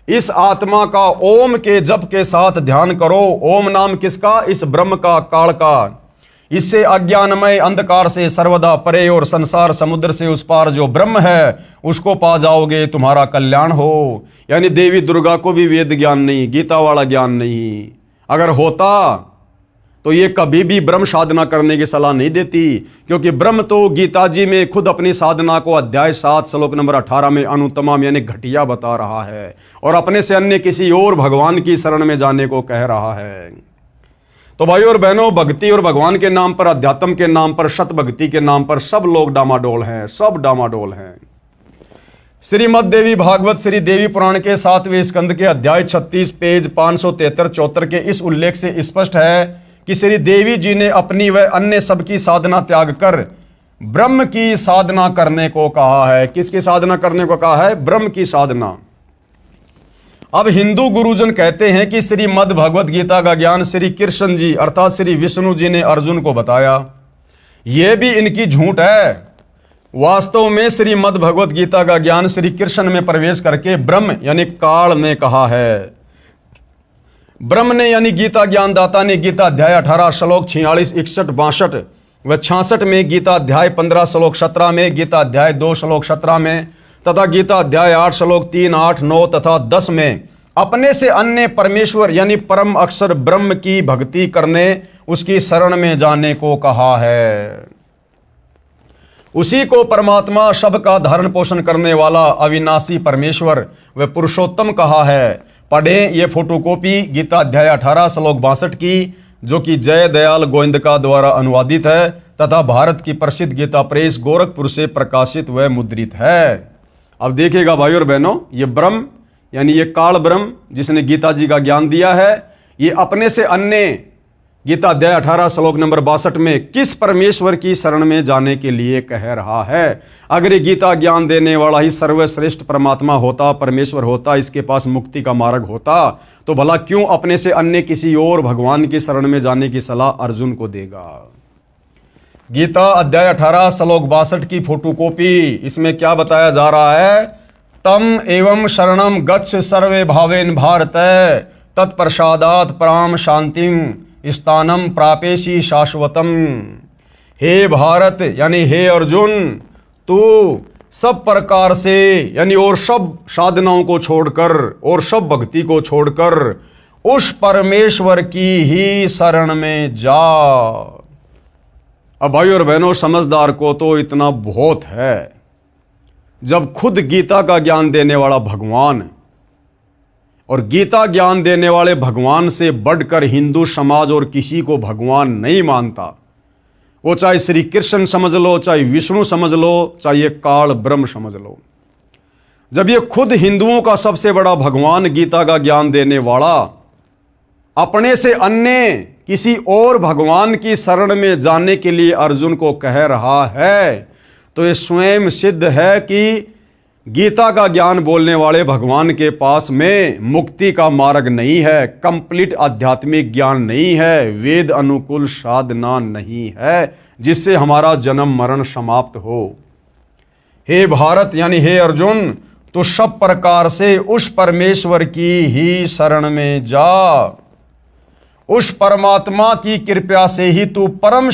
इस आत्मा का ओम के जप के साथ ध्यान करो। ओम नाम किसका? इस ब्रह्म का, काल का। इससे अज्ञानमय अंधकार से सर्वदा परे और संसार समुद्र से उस पार जो ब्रह्म है उसको पा जाओगे, तुम्हारा कल्याण हो। यानी देवी दुर्गा को भी वेद ज्ञान नहीं, गीता वाला ज्ञान नहीं। अगर होता तो ये कभी भी ब्रह्म साधना करने की सलाह नहीं देती, क्योंकि ब्रह्म तो गीता जी में खुद अपनी साधना को अध्याय 7 श्लोक नंबर 18 में अनुत्तम यानी घटिया बता रहा है और अपने से अन्य किसी और भगवान की शरण में जाने को कह रहा है। तो भाइयों और बहनों, भक्ति और भगवान के नाम पर, अध्यात्म के नाम पर, सत भक्ति के नाम पर सब लोग डामाडोल हैं, सब डामाडोल हैं। श्रीमद् देवी भागवत श्री देवी पुराण के 7वें स्कंद के अध्याय 36 पेज 573-74 के इस उल्लेख से स्पष्ट है कि श्री देवी जी ने अपनी व अन्य सबकी साधना त्याग कर ब्रह्म की साधना करने को कहा है। किसकी साधना करने को कहा है? ब्रह्म की साधना। अब हिंदू गुरुजन कहते हैं कि श्रीमद् भगवत गीता का ज्ञान श्री कृष्ण जी अर्थात श्री विष्णु जी ने अर्जुन को बताया। यह भी इनकी झूठ है। वास्तव में श्रीमद् भगवत गीता का ज्ञान श्री कृष्ण में प्रवेश करके ब्रह्म यानी काल ने कहा है। ब्रह्म ने यानी गीता ज्ञानदाता ने गीता अध्याय 18 श्लोक 46, 61, 62 व 66 में, गीता अध्याय 15 श्लोक 17 में, गीता अध्याय 2 श्लोक 17 में तथा गीता अध्याय 8 श्लोक 3, 8, 9 तथा 10 में अपने से अन्य परमेश्वर यानी परम अक्षर ब्रह्म की भक्ति करने, उसकी शरण में जाने को कहा है। उसी को परमात्मा सबका धारण पोषण करने वाला अविनाशी परमेश्वर व पुरुषोत्तम कहा है। पढ़ें ये फोटोकॉपी गीता अध्याय 18 श्लोक 62 की, जो कि जय दयाल गोविंदका द्वारा अनुवादित है तथा भारत की प्रसिद्ध गीता प्रेस गोरखपुर से प्रकाशित व मुद्रित है। अब देखिएगा भाइयों और बहनों, ये ब्रह्म यानी ये काल ब्रह्म जिसने गीता जी का ज्ञान दिया है, ये अपने से अन्य गीता अध्याय 18 श्लोक नंबर 62 में किस परमेश्वर की शरण में जाने के लिए कह रहा है। अगर ये गीता ज्ञान देने वाला ही सर्वश्रेष्ठ परमात्मा होता, परमेश्वर होता, इसके पास मुक्ति का मार्ग होता, तो भला क्यों अपने से अन्य किसी और भगवान की शरण में जाने की सलाह अर्जुन को देगा। गीता अध्याय 18 श्लोक 62 की फोटोकॉपी, इसमें क्या बताया जा रहा है? तम एवं शरणम गच्छ सर्वे भावेन भारत तत्प्रसादात पराम शांतिम स्थानम प्रापेशी शाश्वतम। हे भारत यानी हे अर्जुन, तू सब प्रकार से यानी और सब साधनाओं को छोड़कर और सब भक्ति को छोड़कर उस परमेश्वर की ही शरण में जा। अब भाई और बहनों, समझदार को तो इतना बहुत है, जब खुद गीता का ज्ञान देने वाला भगवान और गीता ज्ञान देने वाले भगवान से बढ़कर हिंदू समाज और किसी को भगवान नहीं मानता, वो चाहे श्री कृष्ण समझ लो, चाहे विष्णु समझ लो, चाहे ये काल ब्रह्म समझ लो। जब ये खुद हिंदुओं का सबसे बड़ा भगवान गीता का ज्ञान देने वाला अपने से अन्य किसी और भगवान की शरण में जाने के लिए अर्जुन को कह रहा है, तो ये स्वयं सिद्ध है कि गीता का ज्ञान बोलने वाले भगवान के पास में मुक्ति का मार्ग नहीं है, कंप्लीट आध्यात्मिक ज्ञान नहीं है, वेद अनुकूल साधना नहीं है जिससे हमारा जन्म मरण समाप्त हो। हे भारत यानी हे अर्जुन, तो सब प्रकार से उस परमेश्वर की ही शरण में जा। उस परमात्मा की कृपा से ही तू परम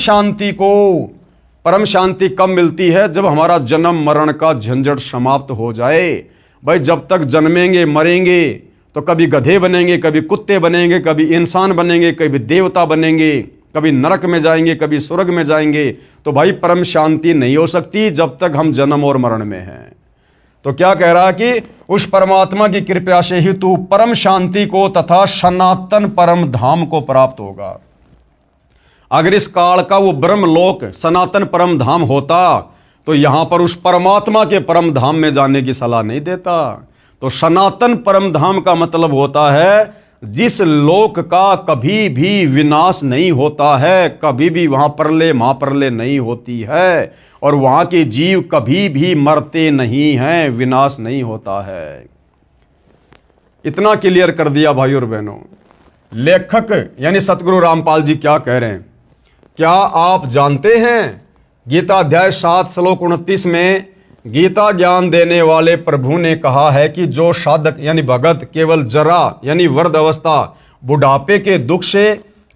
शांति कब मिलती है? जब हमारा जन्म मरण का झंझट समाप्त हो जाए। भाई जब तक जन्मेंगे मरेंगे तो कभी गधे बनेंगे, कभी कुत्ते बनेंगे, कभी इंसान बनेंगे, कभी देवता बनेंगे, कभी नरक में जाएंगे, कभी स्वर्ग में जाएंगे। तो भाई परम शांति नहीं हो सकती जब तक हम जन्म और मरण में हैं। तो क्या कह रहा है कि उस परमात्मा की कृपा से ही तू परम शांति को तथा सनातन परम धाम को प्राप्त होगा। अगर इस काल का वो ब्रह्मलोक सनातन परम धाम होता तो यहां पर उस परमात्मा के परम धाम में जाने की सलाह नहीं देता। तो सनातन परम धाम का मतलब होता है जिस लोक का कभी भी विनाश नहीं होता है, कभी भी वहां प्रलय महाप्रलय नहीं होती है, और वहां के जीव कभी भी मरते नहीं हैं, विनाश नहीं होता है। इतना क्लियर कर दिया भाई और बहनों। लेखक यानी सतगुरु रामपाल जी क्या कह रहे हैं? क्या आप जानते हैं गीता अध्याय 7 श्लोक 29 में गीता ज्ञान देने वाले प्रभु ने कहा है कि जो साधक यानी भगत केवल जरा यानी वृद्ध अवस्था बुढ़ापे के दुख से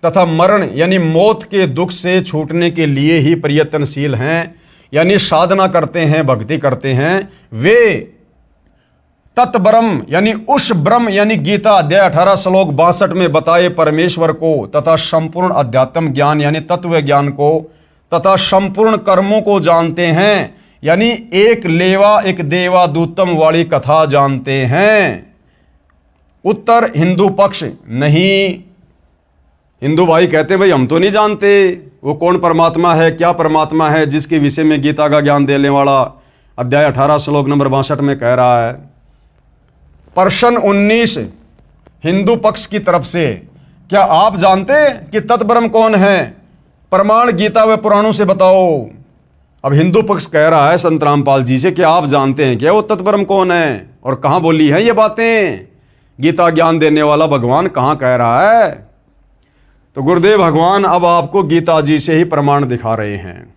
तथा मरण यानी मौत के दुख से छूटने के लिए ही प्रयत्नशील हैं, यानी साधना करते हैं, भक्ति करते हैं, वे तत्ब्रह्म यानी उस ब्रह्म यानी गीता अध्याय 18 श्लोक 62 में बताए परमेश्वर को तथा संपूर्ण अध्यात्म ज्ञान यानी तत्व ज्ञान को तथा संपूर्ण कर्मों को जानते हैं, यानी एक लेवा एक देवा दूतम वाली कथा जानते हैं। उत्तर हिंदू पक्ष नहीं। हिंदू भाई कहते हैं भाई हम तो नहीं जानते वो कौन परमात्मा है, क्या परमात्मा है जिसके विषय में गीता का ज्ञान देने वाला अध्याय 18 श्लोक नंबर 62 में कह रहा है। प्रश्न 19 हिंदू पक्ष की तरफ से, क्या आप जानते कि तत्ब्रह्म कौन है? प्रमाण गीता व पुराणों से बताओ। अब हिंदू पक्ष कह रहा है संत रामपाल जी से कि आप जानते हैं क्या वो तत्ब्रह्म कौन है और कहां बोली है ये बातें? गीता ज्ञान देने वाला भगवान कहां कह रहा है? तो गुरुदेव भगवान अब आपको गीता जी से ही प्रमाण दिखा रहे हैं।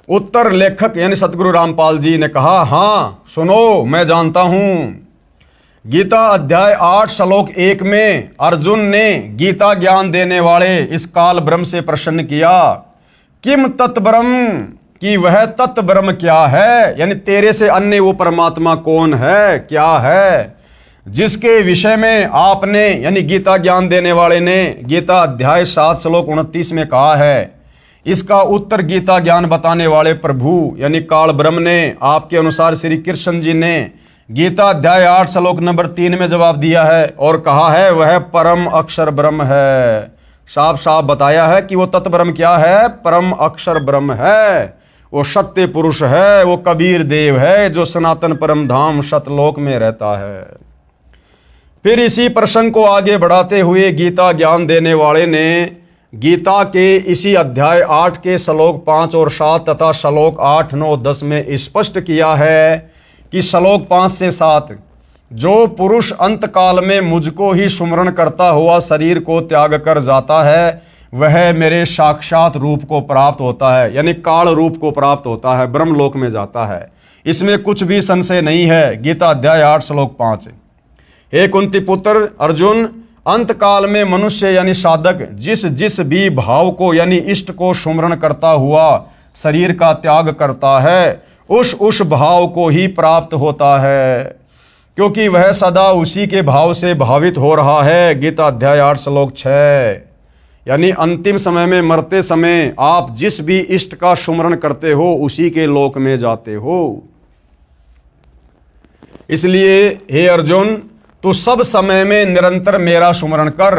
उत्तर लेखक यानी सतगुरु रामपाल जी ने कहा, हां सुनो मैं जानता हूं। गीता अध्याय 8 श्लोक 1 में अर्जुन ने गीता ज्ञान देने वाले इस काल ब्रह्म से प्रश्न किया, किम तत्ब्रह्म, कि वह तत्ब्रह्म क्या है, यानी तेरे से अन्य वो परमात्मा कौन है, क्या है, जिसके विषय में आपने यानी गीता ज्ञान देने वाले ने गीता अध्याय 7 श्लोक 29 में कहा है। इसका उत्तर गीता ज्ञान बताने वाले प्रभु यानी काल ब्रह्म ने आपके अनुसार श्री कृष्ण जी ने गीता अध्याय 8 श्लोक नंबर 3 में जवाब दिया है और कहा है वह परम अक्षर ब्रह्म है। साफ साफ बताया है कि वो तत्ब्रह्म क्या है, परम अक्षर ब्रह्म है, वो सत्य पुरुष है, वो कबीर देव है जो सनातन परम धाम सतलोक में रहता है। फिर इसी प्रसंग को आगे बढ़ाते हुए गीता ज्ञान देने वाले ने गीता के इसी अध्याय 8 के श्लोक 5 और 7 तथा श्लोक 8, 9, 10 में स्पष्ट किया है कि श्लोक 5 से 7 जो पुरुष अंत काल में मुझको ही सुमरण करता हुआ शरीर को त्याग कर जाता है वह मेरे साक्षात रूप को प्राप्त होता है, यानी काल रूप को प्राप्त होता है, ब्रह्मलोक में जाता है। इसमें कुछ भी संशय नहीं है। गीता अध्याय 8 श्लोक 5। हे कुंती पुत्र अर्जुन, अंत काल में मनुष्य यानी साधक जिस जिस भी भाव को यानी इष्ट को सुमरण करता हुआ शरीर का त्याग करता है उस भाव को ही प्राप्त होता है, क्योंकि वह सदा उसी के भाव से भावित हो रहा है। गीता अध्याय 8 श्लोक 6। यानी अंतिम समय में मरते समय आप जिस भी इष्ट का सुमरण करते हो उसी के लोक में जाते हो। इसलिए हे अर्जुन, तू सब समय में निरंतर मेरा सुमरण कर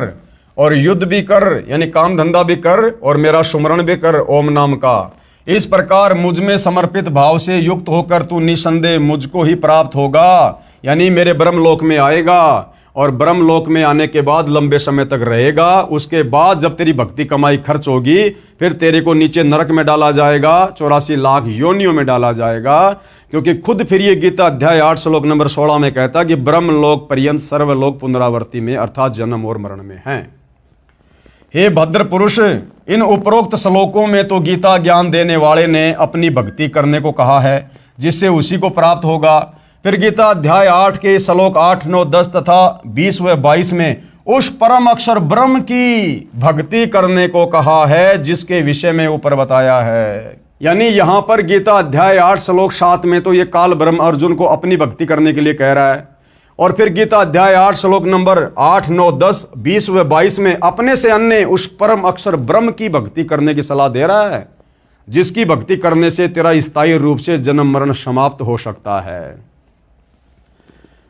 और युद्ध भी कर यानी काम धंधा भी कर और मेरा सुमरण भी कर ओम नाम का। इस प्रकार मुझ में समर्पित भाव से युक्त होकर तू निसंदेह मुझको ही प्राप्त होगा, यानी मेरे ब्रह्मलोक में आएगा और ब्रह्मलोक में आने के बाद लंबे समय तक रहेगा। उसके बाद जब तेरी भक्ति कमाई खर्च होगी फिर तेरे को नीचे नरक में डाला जाएगा, 84 लाख योनियों में डाला जाएगा, क्योंकि खुद फिर ये गीता अध्याय 8 श्लोक नंबर 16 में कहता कि ब्रह्मलोक पर्यंत सर्वलोक पुनरावर्ती में अर्थात जन्म और मरण में है। हे भद्र पुरुष, इन उपरोक्त श्लोकों में तो गीता ज्ञान देने वाले ने अपनी भक्ति करने को कहा है जिससे उसी को प्राप्त होगा। फिर गीता अध्याय 8 के श्लोक 8, 9, 10 तथा 20 व 22 में उस परम अक्षर ब्रह्म की भक्ति करने को कहा है, जिसके विषय में ऊपर बताया है। यानी यहां पर गीता अध्याय 8 श्लोक 7 में तो ये काल ब्रह्म अर्जुन को अपनी भक्ति करने के लिए कह रहा है, और फिर गीता अध्याय 8 श्लोक नंबर 8, 9, 10, 20 व 22 में अपने से अन्य उस परम अक्षर ब्रह्म की भक्ति करने की सलाह दे रहा है, जिसकी भक्ति करने से तेरा स्थायी रूप से जन्म मरण समाप्त हो सकता है।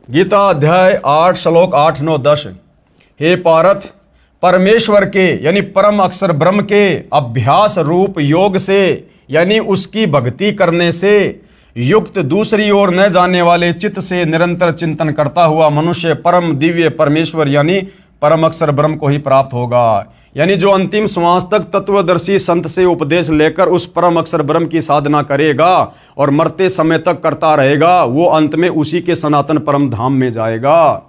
गीता अध्याय 8 श्लोक 8, 9, 10। हे पार्थ, परमेश्वर के यानी परम अक्षर ब्रह्म के अभ्यास रूप योग से यानी उसकी भक्ति करने से युक्त दूसरी ओर न जाने वाले चित्त से निरंतर चिंतन करता हुआ मनुष्य परम दिव्य परमेश्वर यानी परम अक्षर ब्रह्म को ही प्राप्त होगा। यानी जो अंतिम श्वास तक तत्वदर्शी संत से उपदेश लेकर उस परम अक्षर ब्रह्म की साधना करेगा और मरते समय तक करता रहेगा, वो अंत में उसी के सनातन परम धाम में जाएगा।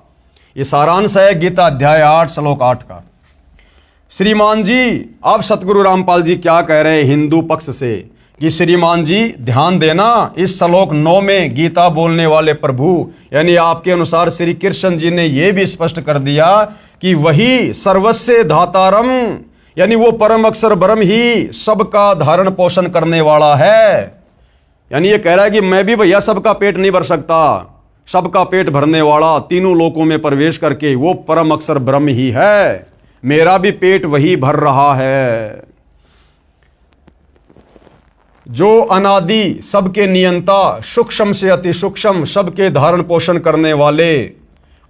ये सारांश है गीता अध्याय 8 श्लोक 8 का। श्रीमान जी, अब सतगुरु रामपाल जी क्या कह रहे हैं हिंदू पक्ष से कि श्रीमान जी ध्यान देना, इस श्लोक 9 में गीता बोलने वाले प्रभु यानी आपके अनुसार श्री कृष्ण जी ने यह भी स्पष्ट कर दिया कि वही सर्वस्य धातारम यानी वो परम अक्षर ब्रह्म ही सबका धारण पोषण करने वाला है। यानी ये कह रहा है कि मैं भी भैया सबका पेट नहीं भर सकता, सबका पेट भरने वाला तीनों लोकों में प्रवेश करके वो परम अक्षर ब्रह्म ही है, मेरा भी पेट वही भर रहा है। जो अनादि सबके नियंता सूक्ष्म से अति सूक्ष्म सबके धारण पोषण करने वाले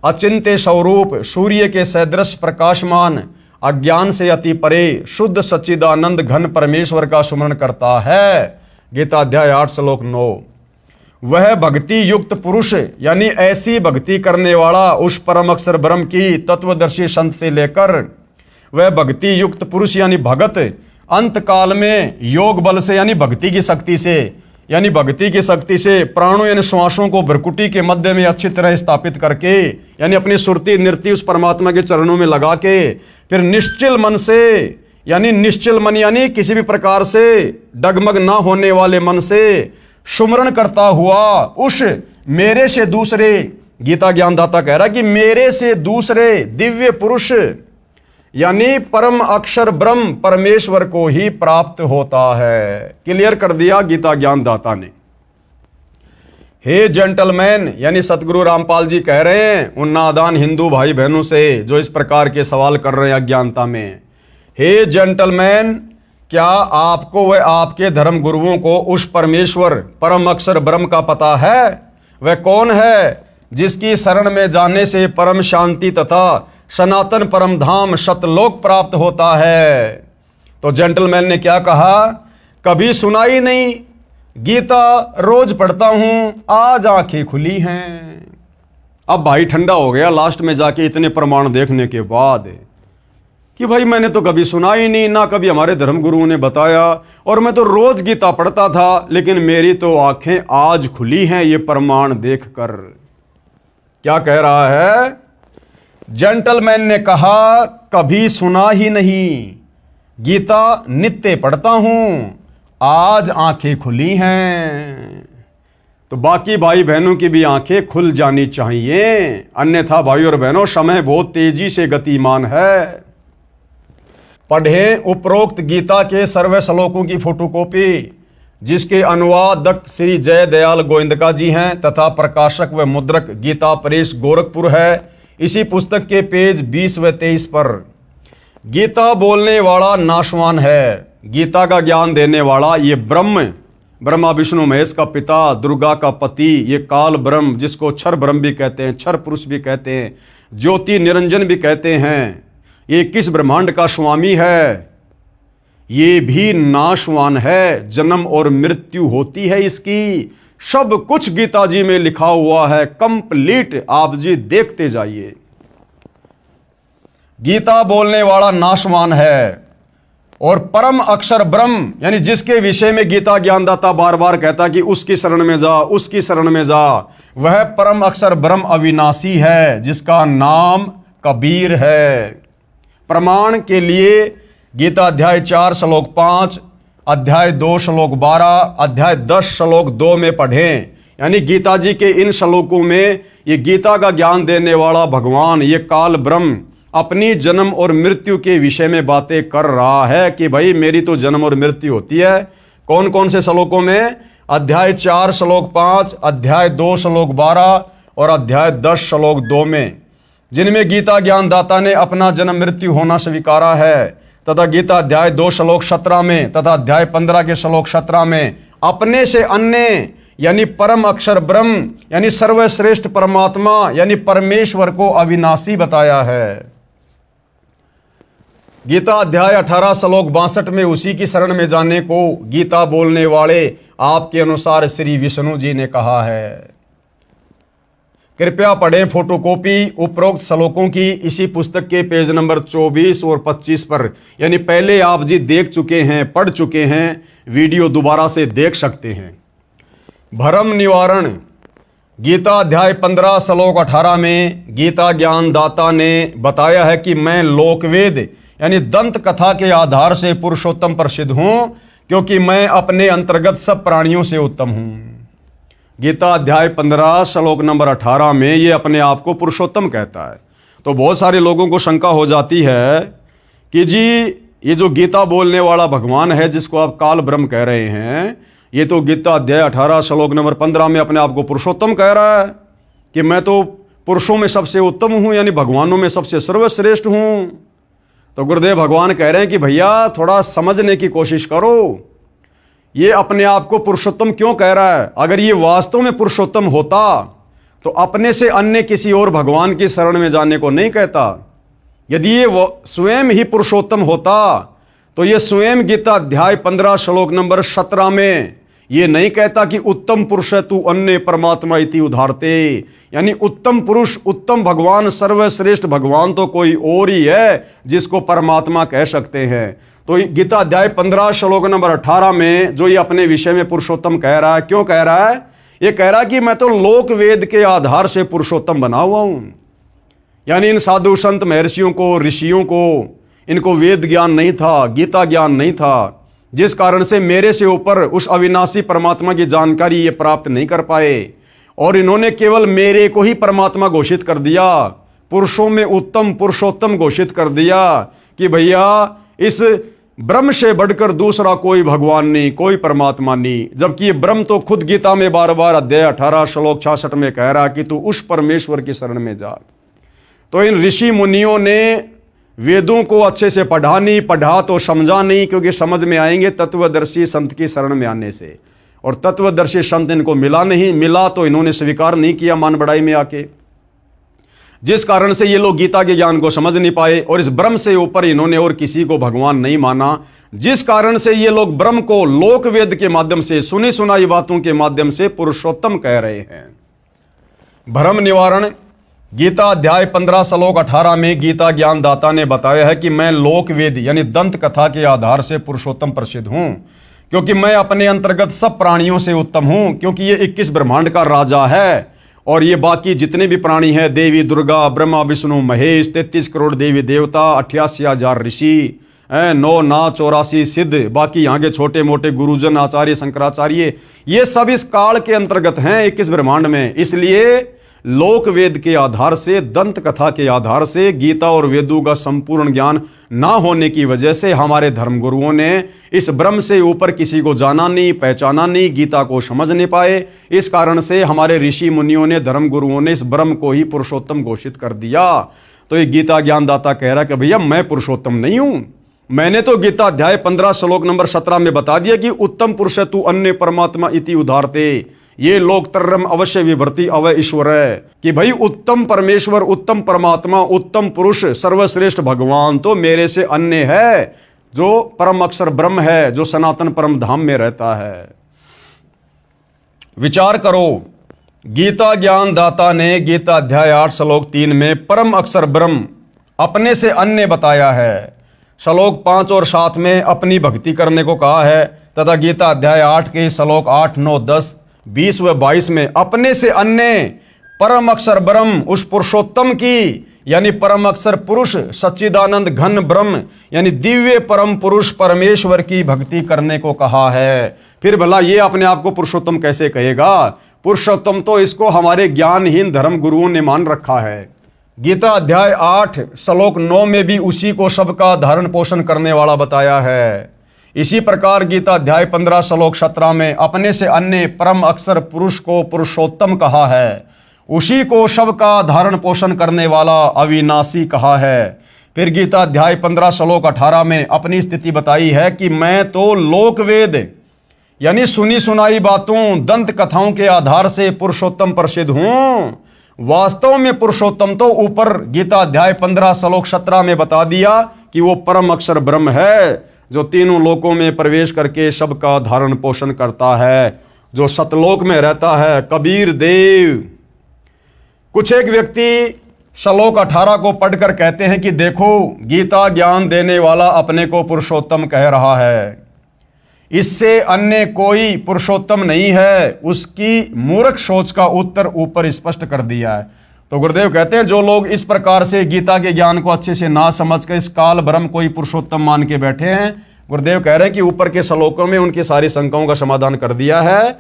अचिंत्य स्वरूप सूर्य के सदृश प्रकाशमान अज्ञान से अति परे शुद्ध सच्चिदानंद घन परमेश्वर का सुमरण करता है। गीता अध्याय 8 श्लोक 9। वह भक्ति युक्त पुरुष यानी ऐसी भक्ति करने वाला उस परम अक्षर ब्रह्म की तत्वदर्शी संत से लेकर वह भक्ति युक्त पुरुष यानी भगत अंत काल में योग बल से यानी भक्ति की शक्ति से प्राणों यानी श्वासों को भ्रकुटी के मध्य में अच्छी तरह स्थापित करके यानी अपनी सुरती नृत्य उस परमात्मा के चरणों में लगा के फिर निश्चल मन यानी किसी भी प्रकार से डगमग ना होने वाले मन से सुमरण करता हुआ उस मेरे से दूसरे, गीता ज्ञानदाता कह रहा है कि मेरे से दूसरे दिव्य पुरुष यानी परम अक्षर ब्रह्म परमेश्वर को ही प्राप्त होता है। क्लियर कर दिया गीता ज्ञानदाता ने। हे जेंटलमैन यानी सतगुरु रामपाल जी कह रहे हैं उन नादान हिंदू भाई बहनों से जो इस प्रकार के सवाल कर रहे हैं अज्ञानता में। हे जेंटलमैन, क्या आपको व आपके धर्म गुरुओं को उस परमेश्वर परम अक्षर ब्रह्म का पता है? वह कौन है जिसकी शरण में जाने से परम शांति तथा सनातन परम धाम सतलोक प्राप्त होता है? तो जेंटलमैन ने क्या कहा, कभी सुना ही नहीं, गीता रोज पढ़ता हूं, आज आंखें खुली हैं। अब भाई ठंडा हो गया लास्ट में जाके इतने प्रमाण देखने के बाद कि भाई मैंने तो कभी सुना ही नहीं, ना कभी हमारे धर्मगुरुओं ने बताया, और मैं तो रोज गीता पढ़ता था, लेकिन मेरी तो आंखें आज खुली हैं ये प्रमाण देखकर। क्या कह रहा है? जेंटलमैन ने कहा कभी सुना ही नहीं, गीता नित्य पढ़ता हूं, आज आंखें खुली हैं। तो बाकी भाई बहनों की भी आंखें खुल जानी चाहिए, अन्यथा भाई और बहनों समय बहुत तेजी से गतिमान है। पढ़ें उपरोक्त गीता के सर्व श्लोकों की फोटोकॉपी, जिसके अनुवादक श्री जय दयाल गोविंदका जी हैं तथा प्रकाशक व मुद्रक गीता प्रेस गोरखपुर है। इसी पुस्तक के पेज 20 व 23 पर गीता बोलने वाला नाशवान है, गीता का ज्ञान देने वाला ये ब्रह्मा विष्णु महेश का पिता, दुर्गा का पति, ये काल ब्रह्म जिसको क्षर ब्रह्म भी कहते हैं, क्षर पुरुष भी कहते हैं, ज्योति निरंजन भी कहते हैं, ये किस ब्रह्मांड का स्वामी है, ये भी नाशवान है, जन्म और मृत्यु होती है इसकी, सब कुछ गीता जी में लिखा हुआ है कंप्लीट। आप जी देखते जाइए। गीता बोलने वाला नाशवान है और परम अक्षर ब्रह्म यानी जिसके विषय में गीता ज्ञानदाता बार बार कहता कि उसकी शरण में जा, उसकी शरण में जा, वह परम अक्षर ब्रह्म अविनाशी है जिसका नाम कबीर है। प्रमाण के लिए गीता अध्याय 4 श्लोक 5, अध्याय 2 श्लोक 12, अध्याय 10 श्लोक 2 में पढ़ें। यानी गीता जी के इन श्लोकों में ये गीता का ज्ञान देने वाला भगवान, ये काल ब्रह्म अपनी जन्म और मृत्यु के विषय में बातें कर रहा है कि भाई मेरी तो जन्म और मृत्यु होती है। कौन कौन से श्लोकों में? अध्याय 4 श्लोक 5, अध्याय 2 श्लोक 12 और अध्याय 10 श्लोक 2 में, जिनमें गीता ज्ञानदाता ने अपना जन्म मृत्यु होना स्वीकारा है, तथा गीता अध्याय 2 श्लोक 17 में तथा अध्याय 15 के श्लोक 17 में अपने से अन्य यानी परम अक्षर ब्रह्म यानी सर्वश्रेष्ठ परमात्मा यानी परमेश्वर को अविनाशी बताया है। गीता अध्याय 18 श्लोक 62 में उसी की शरण में जाने को गीता बोलने वाले आपके अनुसार श्री विष्णु जी ने कहा है। कृपया पढ़ें फोटोकॉपी उपरोक्त श्लोकों की इसी पुस्तक के पेज नंबर 24 और 25 पर, यानी पहले आप जी देख चुके हैं, पढ़ चुके हैं, वीडियो दोबारा से देख सकते हैं। भ्रम निवारण गीता अध्याय 15 श्लोक 18 में गीता ज्ञानदाता ने बताया है कि मैं लोकवेद यानी दंत कथा के आधार से पुरुषोत्तम प्रसिद्ध हूं, क्योंकि मैं अपने अंतर्गत सब प्राणियों से उत्तम हूं। गीता अध्याय 15 श्लोक नंबर 18 में ये अपने आप को पुरुषोत्तम कहता है। तो बहुत सारे लोगों को शंका हो जाती है कि जी ये जो गीता बोलने वाला भगवान है जिसको आप काल ब्रह्म कह रहे हैं, ये तो गीता अध्याय 18 श्लोक नंबर 15 में अपने आप को पुरुषोत्तम कह रहा है कि मैं तो पुरुषों में सबसे उत्तम हूं, यानी भगवानों में सबसे सर्वश्रेष्ठ हूं। तो गुरुदेव भगवान कह रहे हैं कि भैया थोड़ा समझने की कोशिश करो, ये अपने आप को पुरुषोत्तम क्यों कह रहा है? अगर ये वास्तव में पुरुषोत्तम होता तो अपने से अन्य किसी और भगवान की शरण में जाने को नहीं कहता। यदि ये स्वयं ही पुरुषोत्तम होता तो ये स्वयं गीता अध्याय 15 श्लोक नंबर 17 में ये नहीं कहता कि उत्तम पुरुष तू अन्य परमात्मा इति उदाहरते, यानी उत्तम पुरुष, उत्तम भगवान, सर्वश्रेष्ठ भगवान तो कोई और ही है जिसको परमात्मा कह सकते हैं। तो गीता अध्याय 15 श्लोक नंबर 18 में जो ये अपने विषय में पुरुषोत्तम कह रहा है, क्यों कह रहा है? ये कह रहा है कि मैं तो लोक वेद के आधार से पुरुषोत्तम बना हुआ हूं। यानी इन साधु संत महर्षियों को, ऋषियों को, इनको वेद ज्ञान नहीं था, गीता ज्ञान नहीं था, जिस कारण से मेरे से ऊपर उस अविनाशी परमात्मा की जानकारी ये प्राप्त नहीं कर पाए, और इन्होंने केवल मेरे को ही परमात्मा घोषित कर दिया, पुरुषों में उत्तम पुरुषोत्तम घोषित कर दिया कि भैया इस ब्रह्म से बढ़कर दूसरा कोई भगवान नहीं, कोई परमात्मा नहीं। जबकि ये ब्रह्म तो खुद गीता में बार बार अध्याय 18 श्लोक 66 में कह रहा कि तू उस परमेश्वर की शरण में जा। तो इन ऋषि मुनियों ने वेदों को अच्छे से पढ़ा नहीं, पढ़ा तो समझा नहीं, क्योंकि समझ में आएंगे तत्वदर्शी संत की शरण में आने से, और तत्वदर्शी संत इनको मिला नहीं, मिला तो इन्होंने स्वीकार नहीं किया मान बढ़ाई में आके, जिस कारण से ये लोग गीता के ज्ञान को समझ नहीं पाए, और इस ब्रह्म से ऊपर इन्होंने और किसी को भगवान नहीं माना, जिस कारण से ये लोग ब्रह्म को लोक वेद के माध्यम से, सुनी सुनाई बातों के माध्यम से पुरुषोत्तम कह रहे हैं। भ्रम निवारण गीता अध्याय 15 श्लोक 18 में गीता ज्ञानदाता ने बताया है कि मैं लोक वेद यानी दंत कथा के आधार से पुरुषोत्तम प्रसिद्ध हूं, क्योंकि मैं अपने अंतर्गत सब प्राणियों से उत्तम हूं, क्योंकि ये 21 ब्रह्मांड का राजा है, और ये बाकी जितने भी प्राणी हैं, देवी दुर्गा, ब्रह्मा विष्णु महेश, 33 करोड़ देवी देवता, 88,000 ऋषि, 9 नाथ 84 सिद्ध, बाकी यहाँ के छोटे मोटे गुरुजन, आचार्य, शंकराचार्य, ये सब इस काल के अंतर्गत हैं 21 ब्रह्मांड में। इसलिए लोक वेद के आधार से, दंत कथा के आधार से, गीता और वेदों का संपूर्ण ज्ञान ना होने की वजह से हमारे धर्मगुरुओं ने इस ब्रह्म से ऊपर किसी को जाना नहीं, पहचाना नहीं, गीता को समझ नहीं पाए। इस कारण से हमारे ऋषि मुनियों ने, धर्मगुरुओं ने इस ब्रह्म को ही पुरुषोत्तम घोषित कर दिया। तो ये गीता ज्ञानदाता कह रहा है कि भैया मैं पुरुषोत्तम नहीं हूं। मैंने तो गीता अध्याय 15 श्लोक नंबर 17 में बता दिया कि उत्तम पुरुष तू अन्य परमात्मा इति उदाहरते, ये लोकतर्रम अवश्य विभर्ति अवय ईश्वर है, कि भाई उत्तम परमेश्वर, उत्तम परमात्मा, उत्तम पुरुष, सर्वश्रेष्ठ भगवान तो मेरे से अन्य है, जो परम अक्षर ब्रह्म है, जो सनातन परम धाम में रहता है। विचार करो, गीता ज्ञानदाता ने गीता अध्याय 8 श्लोक 3 में परम अक्षर ब्रह्म अपने से अन्य बताया है, श्लोक 5 और 7 में अपनी भक्ति करने को कहा है, तथा गीता अध्याय 8 के श्लोक 8, 9, 10, 20 व 22 में अपने से अन्य परम अक्षर ब्रह्म, उस पुरुषोत्तम की यानी परम अक्षर पुरुष, सच्चिदानंद घन ब्रह्म यानी दिव्य परम पुरुष परमेश्वर की भक्ति करने को कहा है। फिर भला ये अपने आप को पुरुषोत्तम कैसे कहेगा? पुरुषोत्तम तो इसको हमारे ज्ञानहीन धर्म गुरुओं ने मान रखा है। गीता अध्याय 8 श्लोक 9 में भी उसी को सबका धारण पोषण करने वाला बताया है। इसी प्रकार गीता अध्याय 15 श्लोक 17 में अपने से अन्य परम अक्षर पुरुष को पुरुषोत्तम कहा है। उसी को सबका धारण पोषण करने वाला अविनाशी कहा है। फिर गीता अध्याय 15 श्लोक 18 में अपनी स्थिति बताई है कि मैं तो लोक वेद यानी सुनी सुनाई बातों दंत कथाओं के आधार से पुरुषोत्तम प्रसिद्ध हूं। वास्तव में पुरुषोत्तम तो ऊपर गीता अध्याय 15 श्लोक 17 में बता दिया कि वो परम अक्षर ब्रह्म है, जो तीनों लोकों में प्रवेश करके सबका धारण पोषण करता है, जो सतलोक में रहता है। कबीर देव कुछ एक व्यक्ति श्लोक 18 को पढ़कर कहते हैं कि देखो, गीता ज्ञान देने वाला अपने को पुरुषोत्तम कह रहा है, इससे अन्य कोई पुरुषोत्तम नहीं है। उसकी मूर्ख सोच का उत्तर ऊपर स्पष्ट कर दिया है। तो गुरुदेव कहते हैं जो लोग इस प्रकार से गीता के ज्ञान को अच्छे से ना समझकर इस काल ब्रह्म को ही पुरुषोत्तम मान के बैठे हैं, गुरुदेव कह रहे हैं कि ऊपर के श्लोकों में उनकी सारी शंकाओं का समाधान कर दिया है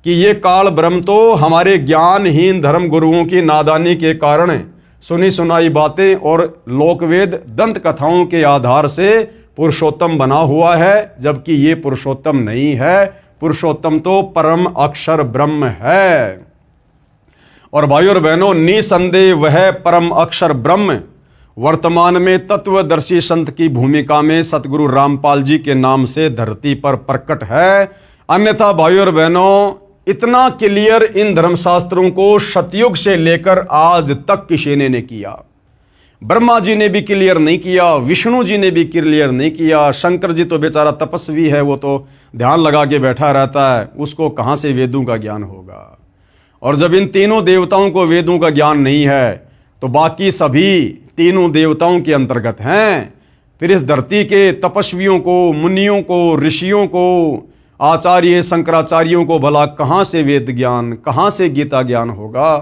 कि ये काल ब्रह्म तो हमारे ज्ञानहीन धर्म गुरुओं की नादानी के कारण सुनी सुनाई बातें और लोकवेद दंत कथाओं के आधार से पुरुषोत्तम बना हुआ है, जबकि ये पुरुषोत्तम नहीं है। पुरुषोत्तम तो परम अक्षर ब्रह्म है। और भाइयों और बहनों, निसंदेह वह परम अक्षर ब्रह्म वर्तमान में तत्वदर्शी संत की भूमिका में सतगुरु रामपाल जी के नाम से धरती पर प्रकट है। अन्यथा भाइयों और बहनों, इतना क्लियर इन धर्मशास्त्रों को सतयुग से लेकर आज तक किसी ने नहीं किया। ब्रह्मा जी ने भी क्लियर नहीं किया, विष्णु जी ने भी क्लियर नहीं किया। शंकर जी तो बेचारा तपस्वी है, वो तो ध्यान लगा के बैठा रहता है, उसको कहाँ से वेदों का ज्ञान होगा। और जब इन तीनों देवताओं को वेदों का ज्ञान नहीं है तो बाकी सभी तीनों देवताओं के अंतर्गत हैं। फिर इस धरती के तपस्वियों को, मुनियों को, ऋषियों को, आचार्य शंकराचार्यों को भला कहाँ से वेद ज्ञान, कहाँ से गीता ज्ञान होगा।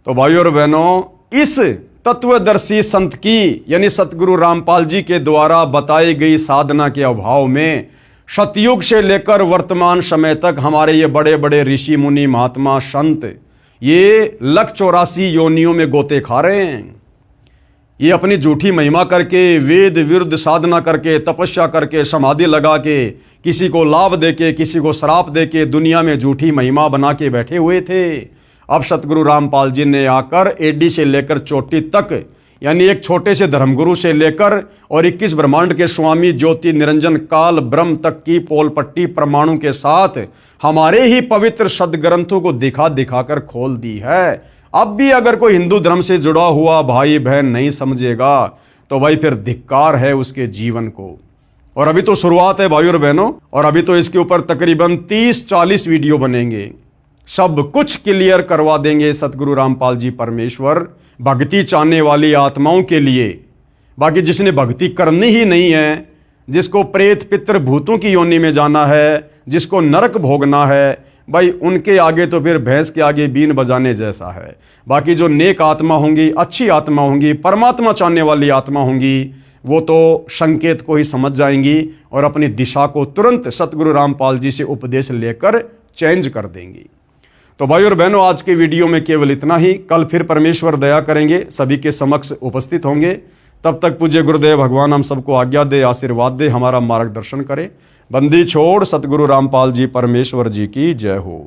तो भाइयों और बहनों, इस तत्वदर्शी संत की यानी सतगुरु रामपाल जी के द्वारा बताई गई साधना के अभाव में सतयुग से लेकर वर्तमान समय तक हमारे ये बड़े बड़े ऋषि मुनि महात्मा संत ये 184 योनियों में गोते खा रहे हैं। ये अपनी झूठी महिमा करके, वेद विरुद्ध साधना करके, तपस्या करके, समाधि लगा के, किसी को लाभ देके, किसी को श्राप देके दुनिया में झूठी महिमा बना के बैठे हुए थे। अब सतगुरु रामपाल जी ने आकर एडी से लेकर चोटी तक यानी एक छोटे से धर्मगुरु से लेकर और 21 ब्रह्मांड के स्वामी ज्योति निरंजन काल ब्रह्म तक की पोल पट्टी प्रमाणों के साथ हमारे ही पवित्र सदग्रंथों को दिखा दिखाकर खोल दी है। अब भी अगर कोई हिंदू धर्म से जुड़ा हुआ भाई बहन नहीं समझेगा तो भाई फिर धिक्कार है उसके जीवन को। और अभी तो शुरुआत है भाइयों और बहनों, और अभी तो इसके ऊपर तकरीबन 30-40 वीडियो बनेंगे, सब कुछ क्लियर करवा देंगे सतगुरु रामपाल जी परमेश्वर भक्ति चाहने वाली आत्माओं के लिए। बाकी जिसने भक्ति करनी ही नहीं है, जिसको प्रेत पितृ भूतों की योनि में जाना है, जिसको नरक भोगना है, भाई उनके आगे तो फिर भैंस के आगे बीन बजाने जैसा है। बाकी जो नेक आत्मा होंगी, अच्छी आत्मा होंगी, परमात्मा चाहने वाली आत्मा होंगी, वो तो संकेत को ही समझ जाएंगी और अपनी दिशा को तुरंत सतगुरु रामपाल जी से उपदेश लेकर चेंज कर देंगी। तो भाई और बहनों, आज के वीडियो में केवल इतना ही। कल फिर परमेश्वर दया करेंगे, सभी के समक्ष उपस्थित होंगे। तब तक पूज्य गुरुदेव भगवान हम सबको आज्ञा दे, आशीर्वाद दे, हमारा मार्गदर्शन करे। बंदी छोड़ सतगुरु रामपाल जी परमेश्वर जी की जय हो।